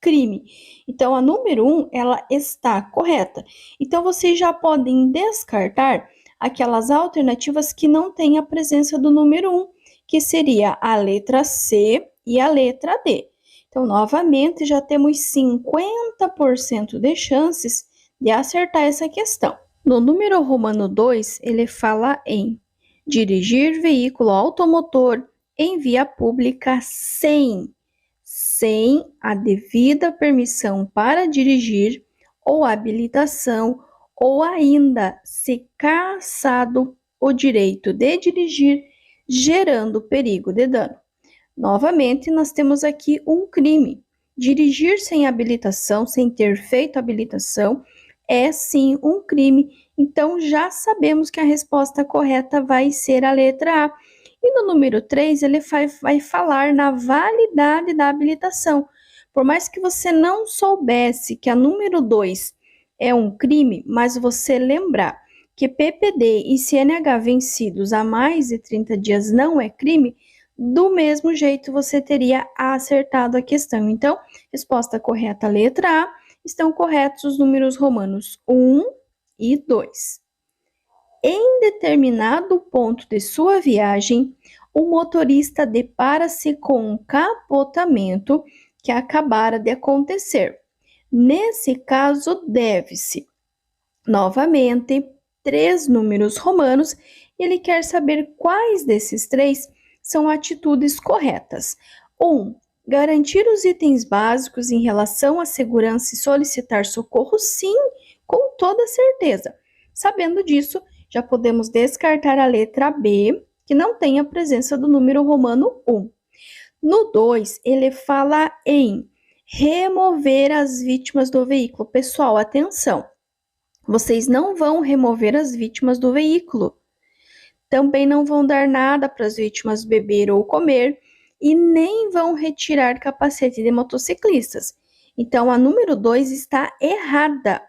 crime. Então, a número 1, ela está correta. Então, vocês já podem descartar aquelas alternativas que não têm a presença do número 1, que seria a letra C e a letra D. Então, novamente, já temos 50% de chances de acertar essa questão. No número romano 2, ele fala em dirigir veículo automotor em via pública sem a devida permissão para dirigir ou habilitação, ou ainda se cassado o direito de dirigir, gerando perigo de dano. Novamente, nós temos aqui um crime. Dirigir sem habilitação, sem ter feito habilitação, é sim um crime. Então, já sabemos que a resposta correta vai ser a letra A. E no número 3, ele vai falar na validade da habilitação. Por mais que você não soubesse que a número 2 é um crime, mas você lembrar que PPD e CNH vencidos há mais de 30 dias não é crime, do mesmo jeito você teria acertado a questão. Então, resposta correta, letra A, estão corretos os números romanos 1 e 2. Em determinado ponto de sua viagem, o motorista depara-se com um capotamento que acabara de acontecer. Nesse caso, deve-se, novamente, 3 números romanos. Ele quer saber quais desses 3 são atitudes corretas. 1. Garantir os itens básicos em relação à segurança e solicitar socorro? Sim, com toda certeza. Sabendo disso, já podemos descartar a letra B, que não tem a presença do número romano 1. No 2, ele fala em remover as vítimas do veículo. Pessoal, atenção! Vocês não vão remover as vítimas do veículo. Também não vão dar nada para as vítimas beber ou comer e nem vão retirar capacete de motociclistas. Então, a número 2 está errada.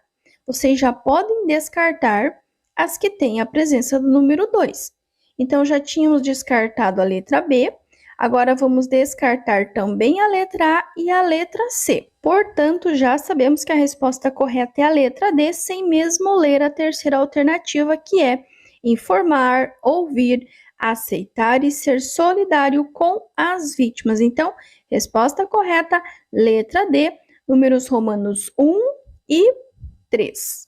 Vocês já podem descartar as que têm a presença do número 2. Então, já tínhamos descartado a letra B, agora vamos descartar também a letra A e a letra C. Portanto, já sabemos que a resposta correta é a letra D, sem mesmo ler a terceira alternativa, que é informar, ouvir, aceitar e ser solidário com as vítimas. Então, resposta correta, letra D, números romanos 1 e 3.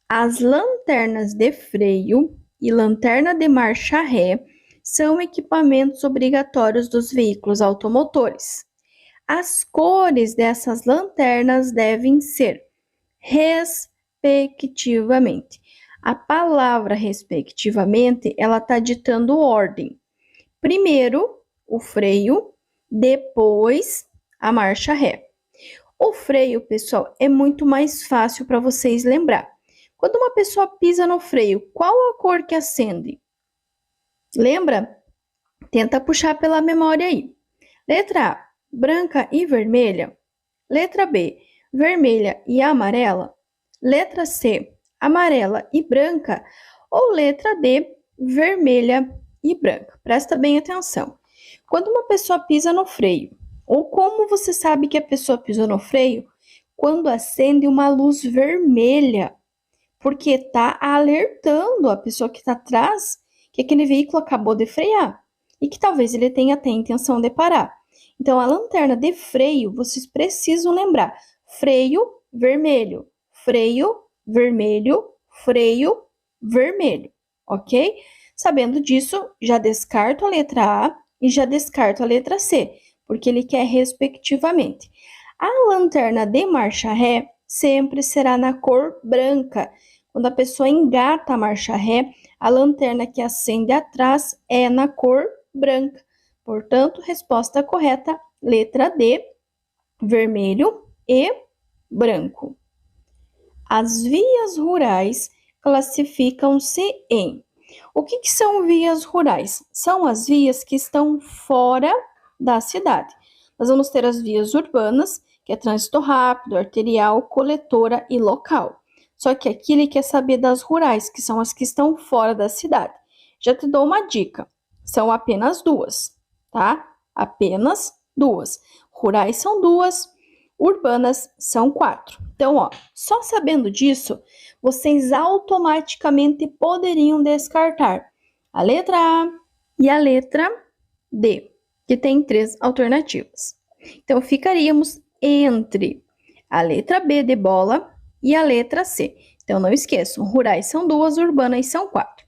As lanternas de freio e lanterna de marcha ré são equipamentos obrigatórios dos veículos automotores. As cores dessas lanternas devem ser respectivamente. A palavra respectivamente, ela está ditando ordem. Primeiro, o freio, depois a marcha ré. O freio, pessoal, é muito mais fácil para vocês lembrar. Quando uma pessoa pisa no freio, qual a cor que acende? Lembra? Tenta puxar pela memória aí. Letra A, branca e vermelha. Letra B, vermelha e amarela. Letra C, amarela e branca. Ou letra D, vermelha e branca. Presta bem atenção. Quando uma pessoa pisa no freio, ou como você sabe que a pessoa pisou no freio? Quando acende uma luz vermelha, porque está alertando a pessoa que está atrás que aquele veículo acabou de frear e que talvez ele tenha até a intenção de parar. Então, a lanterna de freio, vocês precisam lembrar: freio vermelho, freio vermelho, freio vermelho, ok? Sabendo disso, já descarto a letra A e já descarto a letra C, porque ele quer respectivamente. A lanterna de marcha ré sempre será na cor branca. Quando a pessoa engata a marcha ré, a lanterna que acende atrás é na cor branca. Portanto, resposta correta, letra D, vermelho e branco. As vias rurais classificam-se em... O que são vias rurais? São as vias que estão fora da cidade. Nós vamos ter as vias urbanas, que é trânsito rápido, arterial, coletora e local. Só que aqui ele quer saber das rurais, que são as que estão fora da cidade. Já te dou uma dica, são apenas duas, tá? Apenas duas. Rurais são duas, urbanas são 4. Então, ó, só sabendo disso, vocês automaticamente poderiam descartar a letra A e a letra D, que tem 3 alternativas. Então, ficaríamos entre a letra B de bola e a letra C. Então, não esqueçam, rurais são 2, urbanas são 4.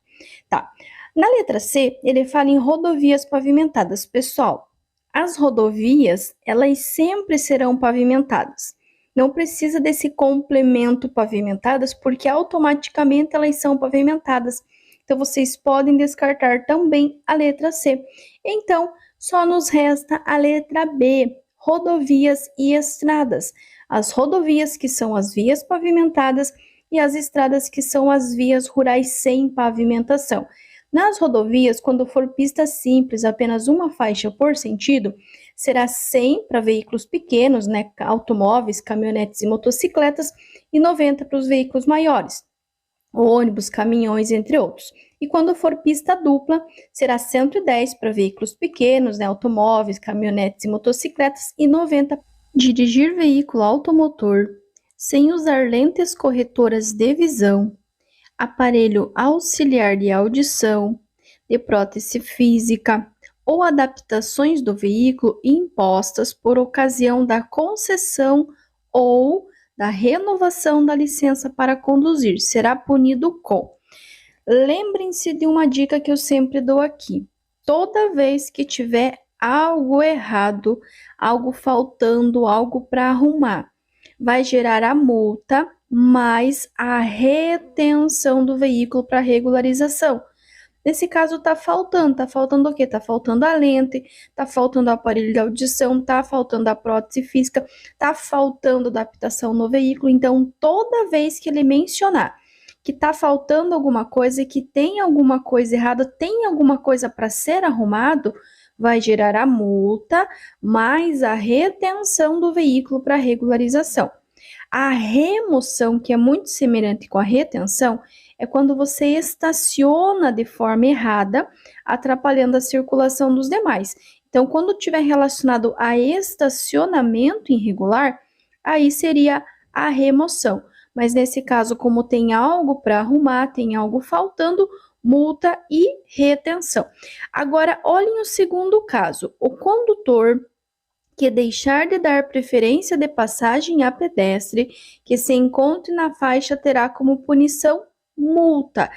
Tá. Na letra C, ele fala em rodovias pavimentadas. Pessoal, as rodovias, elas sempre serão pavimentadas. Não precisa desse complemento pavimentadas, porque automaticamente elas são pavimentadas. Então, vocês podem descartar também a letra C. Então, só nos resta a letra B, rodovias e estradas. As rodovias, que são as vias pavimentadas, e as estradas, que são as vias rurais sem pavimentação. Nas rodovias, quando for pista simples, apenas uma faixa por sentido, será 100 para veículos pequenos, né, automóveis, caminhonetes e motocicletas, e 90 para os veículos maiores, ônibus, caminhões, entre outros. E quando for pista dupla, será 110 para veículos pequenos, né, automóveis, caminhonetes e motocicletas, e 90 para dirigir veículo automotor sem usar lentes corretoras de visão, aparelho auxiliar de audição, de prótese física ou adaptações do veículo impostas por ocasião da concessão ou da renovação da licença para conduzir, será punido com... Lembrem-se de uma dica que eu sempre dou aqui. Toda vez que tiver algo errado, algo faltando, algo para arrumar, vai gerar a multa mais a retenção do veículo para regularização. Nesse caso, tá faltando o quê? Tá faltando a lente, tá faltando o aparelho de audição, tá faltando a prótese física, tá faltando adaptação no veículo. Então, toda vez que ele mencionar que tá faltando alguma coisa, que tem alguma coisa errada, tem alguma coisa para ser arrumado, vai gerar a multa mais a retenção do veículo para regularização. A remoção, que é muito semelhante com a retenção, é quando você estaciona de forma errada, atrapalhando a circulação dos demais. Então, quando tiver relacionado a estacionamento irregular, aí seria a remoção. Mas nesse caso, como tem algo para arrumar, tem algo faltando, multa e retenção. Agora, olhem o segundo caso. O condutor que deixar de dar preferência de passagem a pedestre que se encontre na faixa terá como punição multa.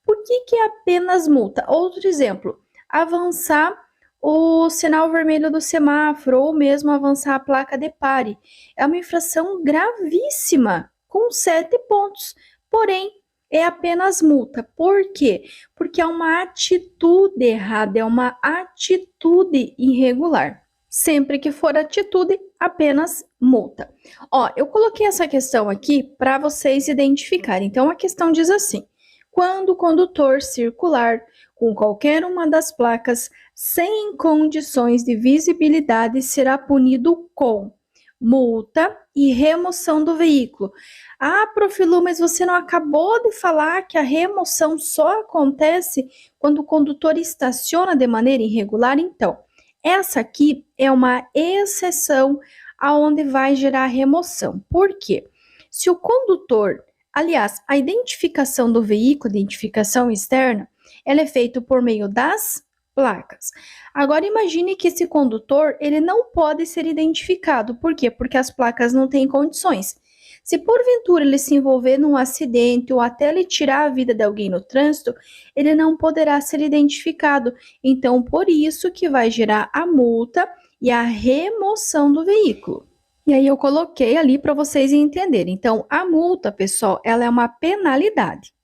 Por que é apenas multa? Outro exemplo, avançar o sinal vermelho do semáforo ou mesmo avançar a placa de pare. É uma infração gravíssima, com 7 pontos. Porém, é apenas multa. Por quê? Porque é uma atitude errada, é uma atitude irregular. Sempre que for atitude, apenas multa. Ó, eu coloquei essa questão aqui para vocês identificarem. Então, a questão diz assim: quando o condutor circular com qualquer uma das placas sem condições de visibilidade, será punido com multa e remoção do veículo. Ah, Prof. Lu, mas você não acabou de falar que a remoção só acontece quando o condutor estaciona de maneira irregular? Então, essa aqui é uma exceção aonde vai gerar remoção. Por quê? Se o condutor, aliás, a identificação do veículo, identificação externa, ela é feita por meio das placas. Agora imagine que esse condutor, ele não pode ser identificado. Por quê? Porque as placas não têm condições. Se porventura ele se envolver num acidente ou até ele tirar a vida de alguém no trânsito, ele não poderá ser identificado. Então, por isso que vai gerar a multa e a remoção do veículo. E aí eu coloquei ali para vocês entenderem. Então, a multa, pessoal, ela é uma penalidade,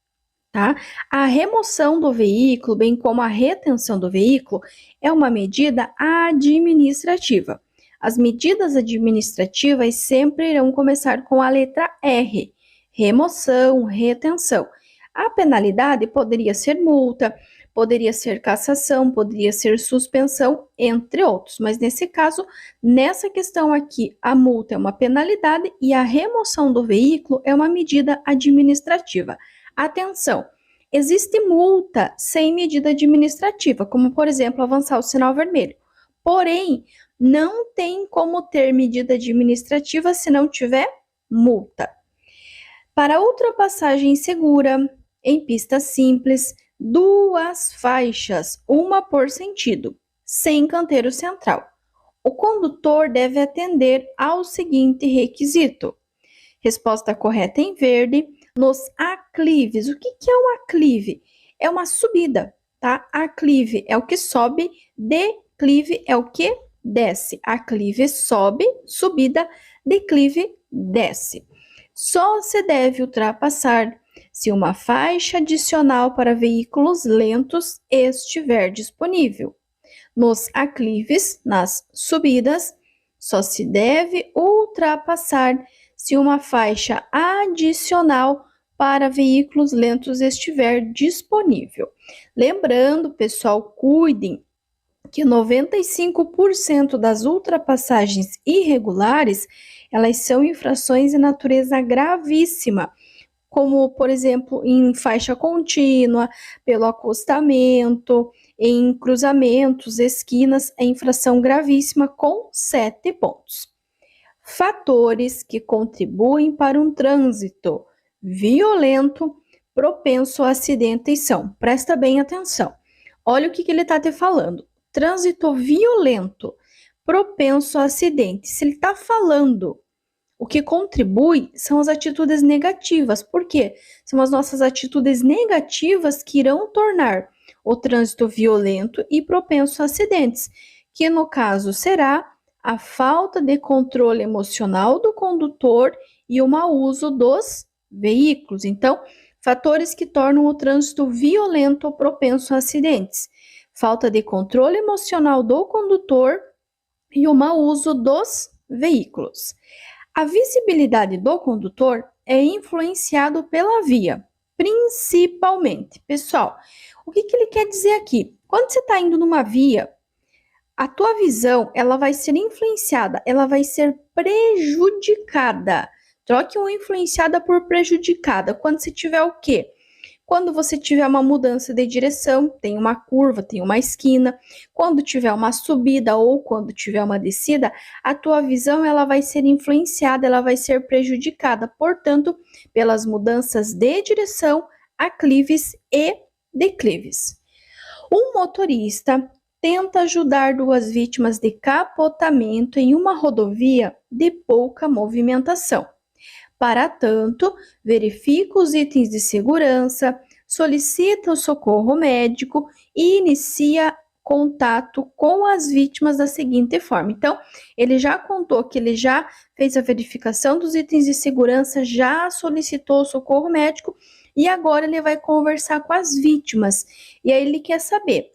tá? A remoção do veículo, bem como a retenção do veículo, é uma medida administrativa. As medidas administrativas sempre irão começar com a letra R, remoção, retenção. A penalidade poderia ser multa, poderia ser cassação, poderia ser suspensão, entre outros. Mas nesse caso, nessa questão aqui, a multa é uma penalidade e a remoção do veículo é uma medida administrativa. Atenção! Existe multa sem medida administrativa, como por exemplo avançar o sinal vermelho. Porém, não tem como ter medida administrativa se não tiver multa. Para ultrapassagem segura, em pista simples, 2 faixas, uma por sentido, sem canteiro central. O condutor deve atender ao seguinte requisito: resposta correta em verde, nos aclives. O que é um aclive? É uma subida, tá? Aclive é o que sobe, declive é o que desce. Aclive sobe, subida, declive desce. Só se deve ultrapassar se uma faixa adicional para veículos lentos estiver disponível. Nos aclives, nas subidas, só se deve ultrapassar se uma faixa adicional para veículos lentos estiver disponível. Lembrando, pessoal, cuidem que 95% das ultrapassagens irregulares, elas são infrações de natureza gravíssima, como, por exemplo, em faixa contínua, pelo acostamento, em cruzamentos, esquinas, é infração gravíssima com 7 pontos. Fatores que contribuem para um trânsito violento, propenso a acidentes são, presta bem atenção, olha o que ele está te falando, trânsito violento, propenso a acidentes. Se ele está falando o que contribui são as atitudes negativas. Por quê? São as nossas atitudes negativas que irão tornar o trânsito violento e propenso a acidentes, que no caso será a falta de controle emocional do condutor e o mau uso dos veículos. Então, fatores que tornam o trânsito violento ou propenso a acidentes: falta de controle emocional do condutor e o mau uso dos veículos. A visibilidade do condutor é influenciado pela via, principalmente. Pessoal, o que ele quer dizer aqui? Quando você está indo numa via, a tua visão, ela vai ser influenciada, ela vai ser prejudicada. Troque o influenciada por prejudicada. Quando você tiver o quê? Quando você tiver uma mudança de direção, tem uma curva, tem uma esquina, quando tiver uma subida ou quando tiver uma descida, a tua visão ela vai ser influenciada, ela vai ser prejudicada, portanto, pelas mudanças de direção, aclives e declives. Um motorista tenta ajudar 2 vítimas de capotamento em uma rodovia de pouca movimentação. Para tanto, verifica os itens de segurança, solicita o socorro médico e inicia contato com as vítimas da seguinte forma. Então, ele já contou que ele já fez a verificação dos itens de segurança, já solicitou o socorro médico e agora ele vai conversar com as vítimas. E aí ele quer saber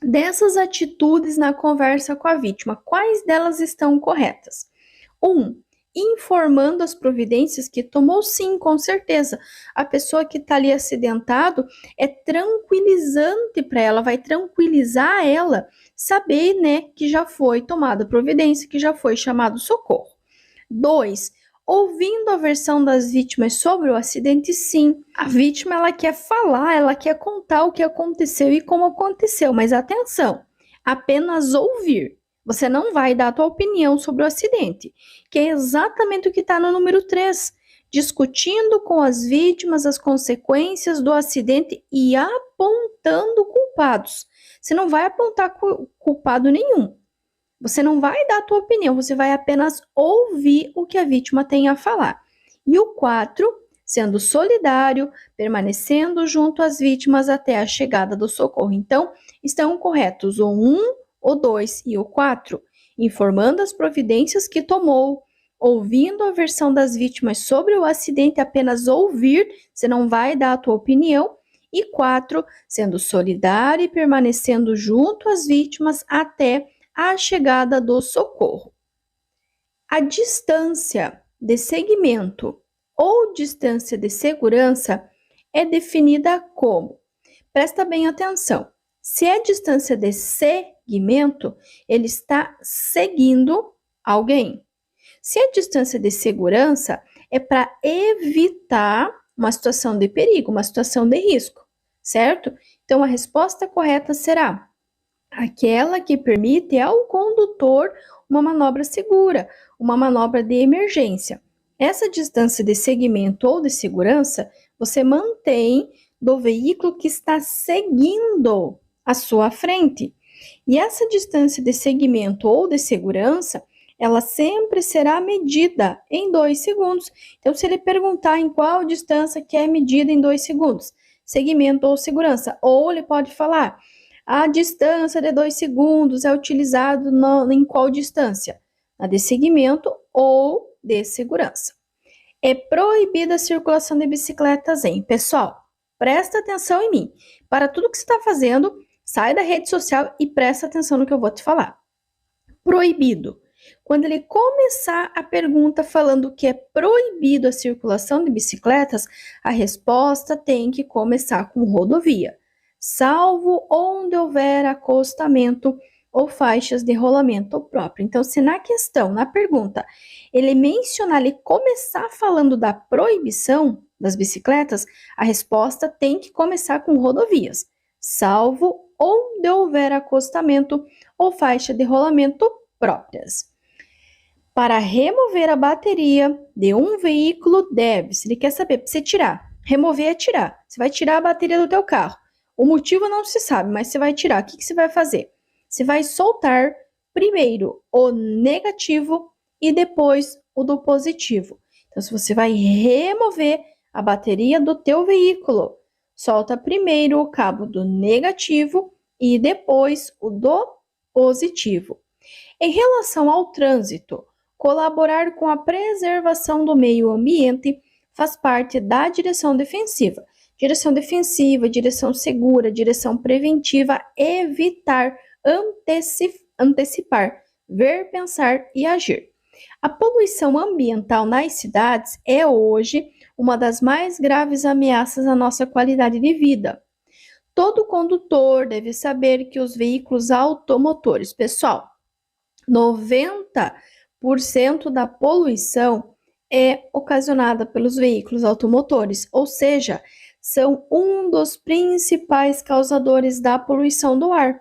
dessas atitudes na conversa com a vítima, quais delas estão corretas? 1. Informando as providências que tomou, sim, com certeza. A pessoa que está ali acidentado é tranquilizante para ela, vai tranquilizar ela, saber, né, que já foi tomada providência, que já foi chamado socorro. 2. Ouvindo a versão das vítimas sobre o acidente, sim. A vítima, ela quer falar, ela quer contar o que aconteceu e como aconteceu, mas atenção, apenas ouvir. Você não vai dar a tua opinião sobre o acidente, que é exatamente o que está no número 3. Discutindo com as vítimas as consequências do acidente e apontando culpados. Você não vai apontar culpado nenhum. Você não vai dar a tua opinião, você vai apenas ouvir o que a vítima tem a falar. E o 4, sendo solidário, permanecendo junto às vítimas até a chegada do socorro. Então, estão corretos o 1, o 2 e o 4, informando as providências que tomou, ouvindo a versão das vítimas sobre o acidente, apenas ouvir, você não vai dar a tua opinião. E 4, sendo solidário e permanecendo junto às vítimas até a chegada do socorro. A distância de segmento ou distância de segurança é definida como, presta bem atenção, se é distância de segmento, ele está seguindo alguém. Se é distância de segurança, é para evitar uma situação de perigo, uma situação de risco, certo? Então, a resposta correta será aquela que permite ao condutor uma manobra segura, uma manobra de emergência. Essa distância de segmento ou de segurança você mantém do veículo que está seguindo à sua frente. E essa distância de segmento ou de segurança, ela sempre será medida em 2 segundos. Então, se ele perguntar em qual distância que é medida em 2 segundos, segmento ou segurança, ou ele pode falar a distância de 2 segundos é utilizado em qual distância? Na de segmento ou de segurança. É proibida a circulação de bicicletas em. Pessoal, presta atenção em mim. Para tudo que você está fazendo, sai da rede social e presta atenção no que eu vou te falar. Proibido. Quando ele começar a pergunta falando que é proibido a circulação de bicicletas, a resposta tem que começar com rodovia, salvo onde houver acostamento ou faixas de rolamento próprio. Então, se na questão, na pergunta, ele mencionar, ele começar falando da proibição das bicicletas, a resposta tem que começar com rodovias, salvo onde houver acostamento ou faixa de rolamento próprias. Para remover a bateria de um veículo, deve-se, ele quer saber, para você tirar, remover é tirar, você vai tirar a bateria do teu carro. O motivo não se sabe, mas você vai tirar. O que você vai fazer? Você vai soltar primeiro o negativo e depois o do positivo. Então, se você vai remover a bateria do teu veículo, solta primeiro o cabo do negativo e depois o do positivo. Em relação ao trânsito, colaborar com a preservação do meio ambiente faz parte da direção defensiva. Direção defensiva, direção segura, direção preventiva, evitar, antecipar, ver, pensar e agir. A poluição ambiental nas cidades é hoje uma das mais graves ameaças à nossa qualidade de vida. Todo condutor deve saber que os veículos automotores, pessoal, 90% da poluição é ocasionada pelos veículos automotores, ou seja, são um dos principais causadores da poluição do ar,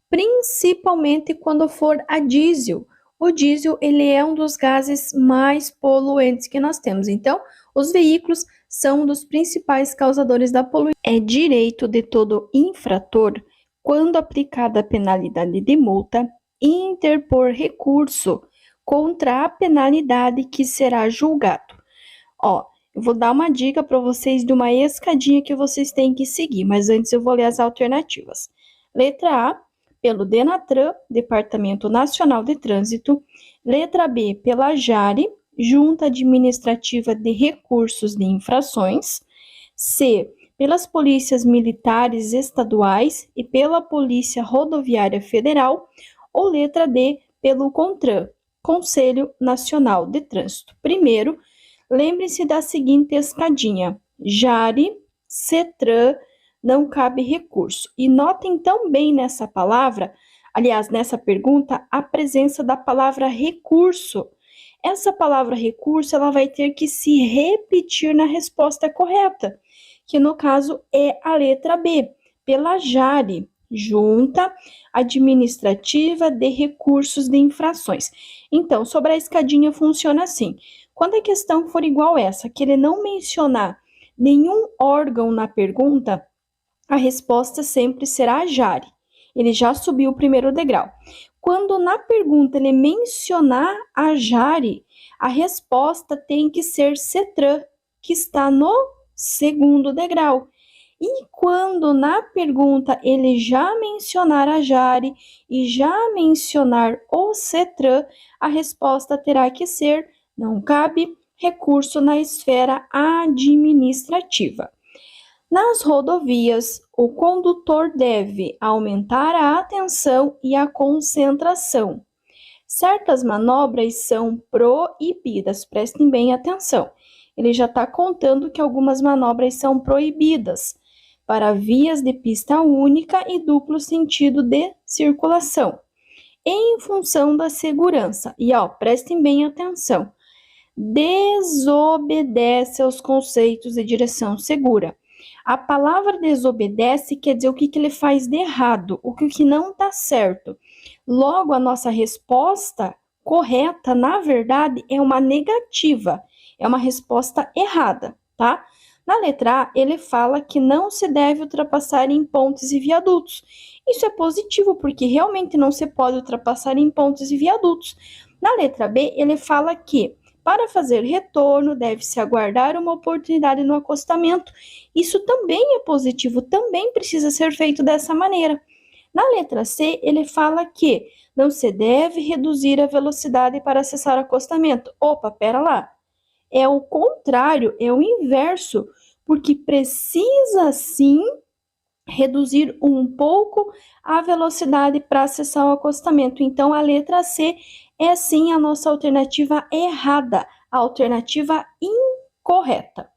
principalmente quando for a diesel. O diesel, ele é um dos gases mais poluentes que nós temos. Então, os veículos são um dos principais causadores da poluição. É direito de todo infrator, quando aplicada a penalidade de multa, interpor recurso contra a penalidade que será julgado. Eu vou dar uma dica para vocês de uma escadinha que vocês têm que seguir, mas antes eu vou ler as alternativas. Letra A, pelo DENATRAN, Departamento Nacional de Trânsito. Letra B, pela JARE, Junta Administrativa de Recursos de Infrações. C, pelas polícias militares estaduais e pela Polícia Rodoviária Federal. Ou letra D, pelo CONTRAN, Conselho Nacional de Trânsito. Primeiro, lembre-se da seguinte escadinha: JARE, CETRAN, não cabe recurso. E notem também nessa palavra, aliás, nessa pergunta, a presença da palavra recurso. Essa palavra recurso, ela vai ter que se repetir na resposta correta, que no caso é a letra B, pela JARE, Junta Administrativa de Recursos de Infrações. Então, sobre a escadinha funciona assim: quando a questão for igual essa, que ele não mencionar nenhum órgão na pergunta, a resposta sempre será a JARE. Ele já subiu o primeiro degrau. Quando na pergunta ele mencionar a JARE, a resposta tem que ser CETRAN, que está no segundo degrau. E quando na pergunta ele já mencionar a JARE e já mencionar o CETRAN, a resposta terá que ser: não cabe recurso na esfera administrativa. Nas rodovias, o condutor deve aumentar a atenção e a concentração. Certas manobras são proibidas, prestem bem atenção. Ele já está contando que algumas manobras são proibidas para vias de pista única e duplo sentido de circulação, em função da segurança. E prestem bem atenção. Desobedece aos conceitos de direção segura. A palavra desobedece quer dizer o que ele faz de errado, o que não está certo. Logo, a nossa resposta correta, na verdade, é uma negativa, é uma resposta errada, tá? Na letra A, ele fala que não se deve ultrapassar em pontes e viadutos. Isso é positivo, porque realmente não se pode ultrapassar em pontes e viadutos. Na letra B, ele fala que para fazer retorno, deve-se aguardar uma oportunidade no acostamento. Isso também é positivo, também precisa ser feito dessa maneira. Na letra C, ele fala que não se deve reduzir a velocidade para acessar o acostamento. Opa, pera lá. É o contrário, é o inverso, porque precisa sim reduzir um pouco a velocidade para acessar o acostamento. Então, a letra C é sim a nossa alternativa errada, a alternativa incorreta.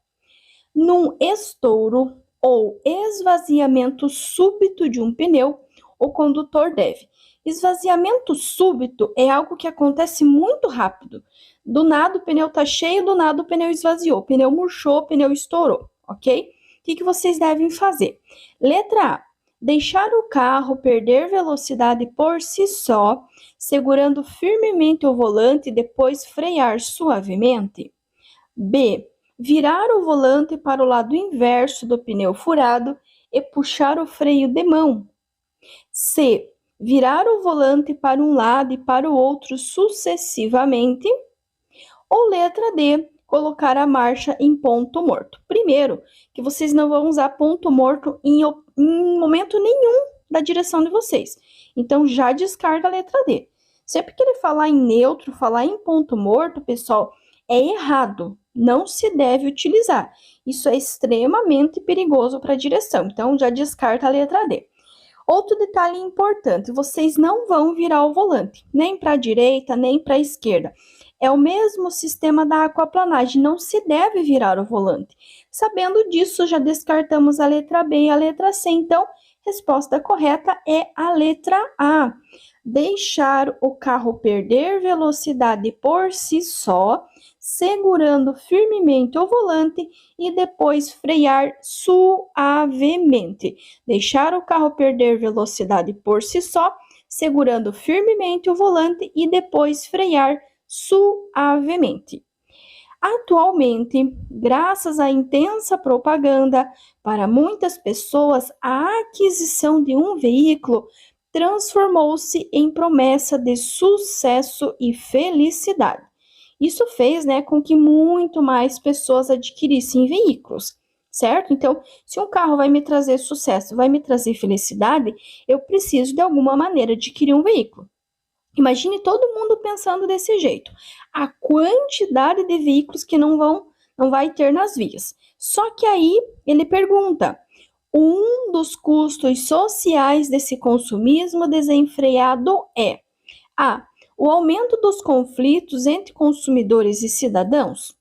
Num estouro ou esvaziamento súbito de um pneu, o condutor deve. Esvaziamento súbito é algo que acontece muito rápido. Do nada o pneu está cheio, do nada o pneu esvaziou, o pneu murchou, o pneu estourou, ok? O que vocês devem fazer? Letra A: deixar o carro perder velocidade por si só, segurando firmemente o volante e depois frear suavemente. B: virar o volante para o lado inverso do pneu furado e puxar o freio de mão. C: virar o volante para um lado e para o outro sucessivamente. Ou letra D: colocar a marcha em ponto morto. Primeiro, que vocês não vão usar ponto morto em momento nenhum da direção de vocês. Então, já descarta a letra D. Sempre que ele falar em neutro, falar em ponto morto, pessoal, é errado. Não se deve utilizar. Isso é extremamente perigoso para a direção. Então, já descarta a letra D. Outro detalhe importante: vocês não vão virar o volante, nem para a direita, nem para a esquerda. É o mesmo sistema da aquaplanagem, não se deve virar o volante. Sabendo disso, já descartamos a letra B e a letra C. Então, resposta correta é a letra A. Deixar o carro perder velocidade por si só, segurando firmemente o volante e depois frear suavemente. Deixar o carro perder velocidade por si só, segurando firmemente o volante e depois frear suavemente. Atualmente, graças à intensa propaganda, para muitas pessoas, a aquisição de um veículo transformou-se em promessa de sucesso e felicidade. Isso fez, com que muito mais pessoas adquirissem veículos. certo? Então, se um carro vai me trazer sucesso, vai me trazer felicidade, eu preciso de alguma maneira adquirir um veículo. Imagine todo mundo pensando desse jeito. A quantidade de veículos que não vai ter nas vias. Só que aí ele pergunta: um dos custos sociais desse consumismo desenfreado é A. O aumento dos conflitos entre consumidores e cidadãos.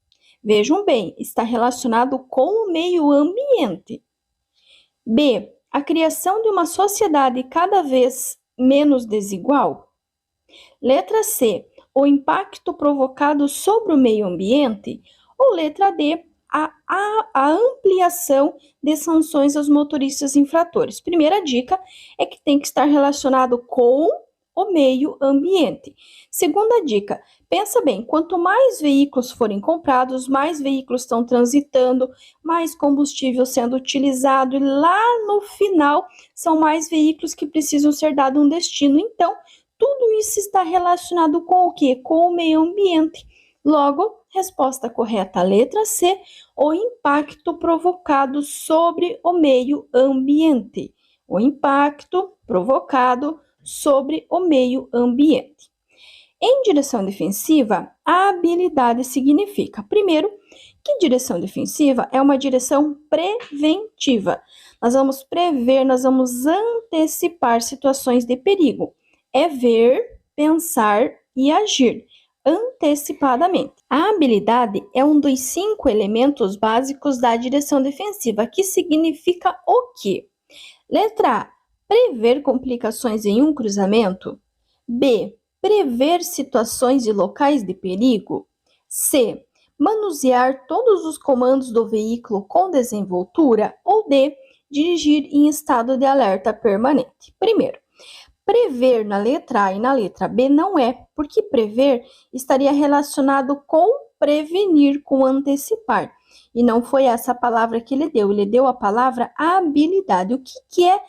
Vejam bem, está relacionado com o meio ambiente. B. A criação de uma sociedade cada vez menos desigual. Letra C. O impacto provocado sobre o meio ambiente. Ou letra D. A ampliação de sanções aos motoristas infratores. Primeira dica é que tem que estar relacionado com o meio ambiente. Segunda dica, pensa bem, quanto mais veículos forem comprados, mais veículos estão transitando, mais combustível sendo utilizado e lá no final são mais veículos que precisam ser dado um destino. Então, tudo isso está relacionado com o quê? Com o meio ambiente. Logo, resposta correta, letra C, o impacto provocado sobre o meio ambiente. O impacto provocado sobre o meio ambiente. Em direção defensiva, a habilidade significa, primeiro, que direção defensiva é uma direção preventiva. Nós vamos prever, nós vamos antecipar situações de perigo. É ver, pensar e agir antecipadamente. A habilidade é um dos 5 elementos básicos da direção defensiva, que significa o quê? Letra A, prever complicações em um cruzamento. B, prever situações e locais de perigo. C, manusear todos os comandos do veículo com desenvoltura. Ou D, dirigir em estado de alerta permanente. Primeiro, prever na letra A e na letra B não é, porque prever estaria relacionado com prevenir, com antecipar. E não foi essa a palavra que ele deu a palavra habilidade. O que é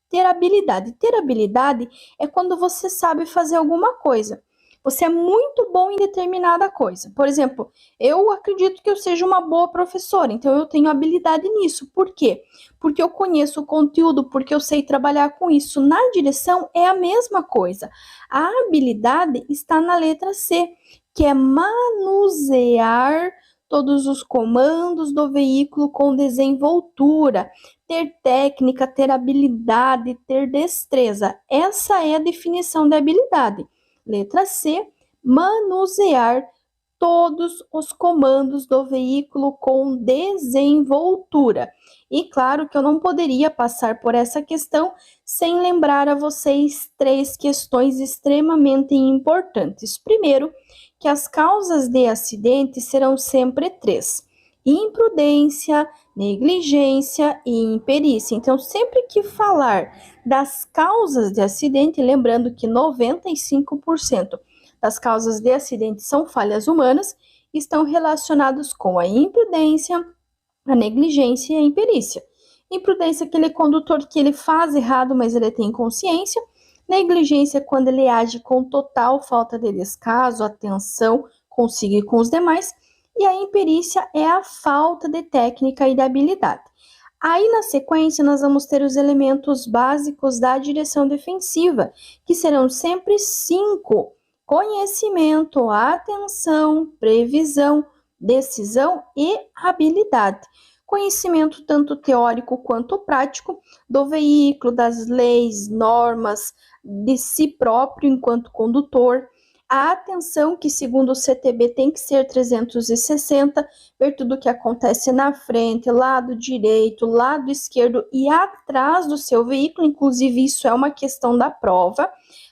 ter habilidade? Ter habilidade é quando você sabe fazer alguma coisa. Você é muito bom em determinada coisa. Por exemplo, eu acredito que eu seja uma boa professora, então eu tenho habilidade nisso. Por quê? Porque eu conheço o conteúdo, porque eu sei trabalhar com isso. Na direção é a mesma coisa. A habilidade está na letra C, que é manusear todos os comandos do veículo com desenvoltura, ter técnica, ter habilidade, ter destreza. Essa é a definição de habilidade. Letra C, manusear todos os comandos do veículo com desenvoltura. E claro que eu não poderia passar por essa questão sem lembrar a vocês 3 questões extremamente importantes. Primeiro, que as causas de acidente serão sempre 3: imprudência, negligência e imperícia. Então, sempre que falar das causas de acidente, lembrando que 95% das causas de acidente são falhas humanas, estão relacionados com a imprudência, a negligência e a imperícia. Imprudência é aquele condutor que ele faz errado, mas ele tem consciência. Negligência é quando ele age com total falta de descaso, atenção consigo e com os demais. E a imperícia é a falta de técnica e de habilidade. Aí, na sequência, nós vamos ter os elementos básicos da direção defensiva, que serão sempre 5: conhecimento, atenção, previsão, decisão e habilidade. Conhecimento tanto teórico quanto prático do veículo, das leis, normas, de si próprio enquanto condutor. A atenção, que segundo o CTB tem que ser 360, ver tudo o que acontece na frente, lado direito, lado esquerdo e atrás do seu veículo, inclusive isso é uma questão da prova.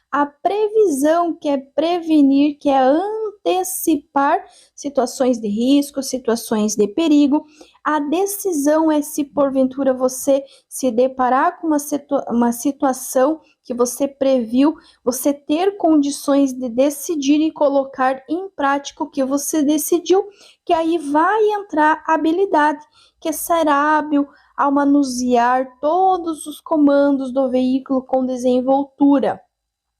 A previsão, que é prevenir, que é antecipar situações de risco, situações de perigo. A decisão é se porventura você se deparar com uma situação que você previu, você ter condições de decidir e colocar em prática o que você decidiu, que aí vai entrar a habilidade, que é ser hábil ao manusear todos os comandos do veículo com desenvoltura.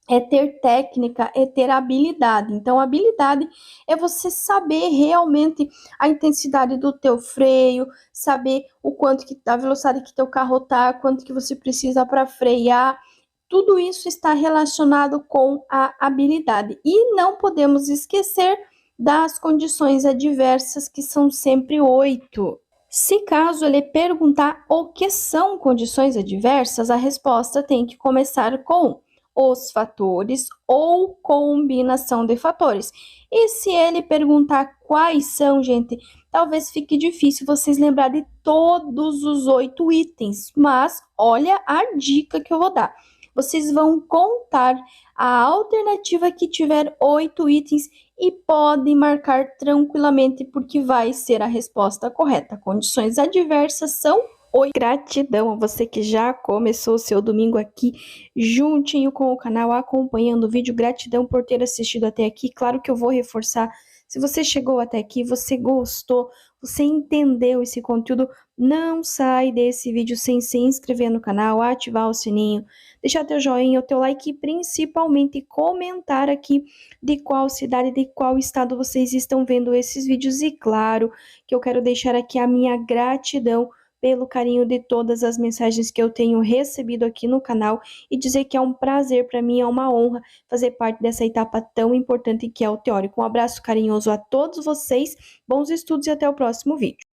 é ter técnica, é ter habilidade. Então, habilidade é você saber realmente a intensidade do teu freio, saber o quanto que a velocidade que teu carro tá, quanto que você precisa para frear. Tudo isso está relacionado com a habilidade. E não podemos esquecer das condições adversas, que são sempre 8. Se caso ele perguntar o que são condições adversas, a resposta tem que começar com os fatores ou combinação de fatores. E se ele perguntar quais são, gente, talvez fique difícil vocês lembrar de todos os 8 itens, mas olha a dica que eu vou dar. Vocês vão contar a alternativa que tiver 8 itens e podem marcar tranquilamente, porque vai ser a resposta correta. Condições adversas são 8. Gratidão a você que já começou o seu domingo aqui juntinho com o canal, acompanhando o vídeo. Gratidão por ter assistido até aqui. Claro que eu vou reforçar, se você chegou até aqui, você gostou, você entendeu esse conteúdo, não sai desse vídeo sem se inscrever no canal, ativar o sininho, deixar teu joinha, o teu like e principalmente comentar aqui de qual cidade, de qual estado vocês estão vendo esses vídeos. E claro que eu quero deixar aqui a minha gratidão pelo carinho de todas as mensagens que eu tenho recebido aqui no canal e dizer que é um prazer para mim, é uma honra fazer parte dessa etapa tão importante que é o teórico. Um abraço carinhoso a todos vocês, bons estudos e até o próximo vídeo.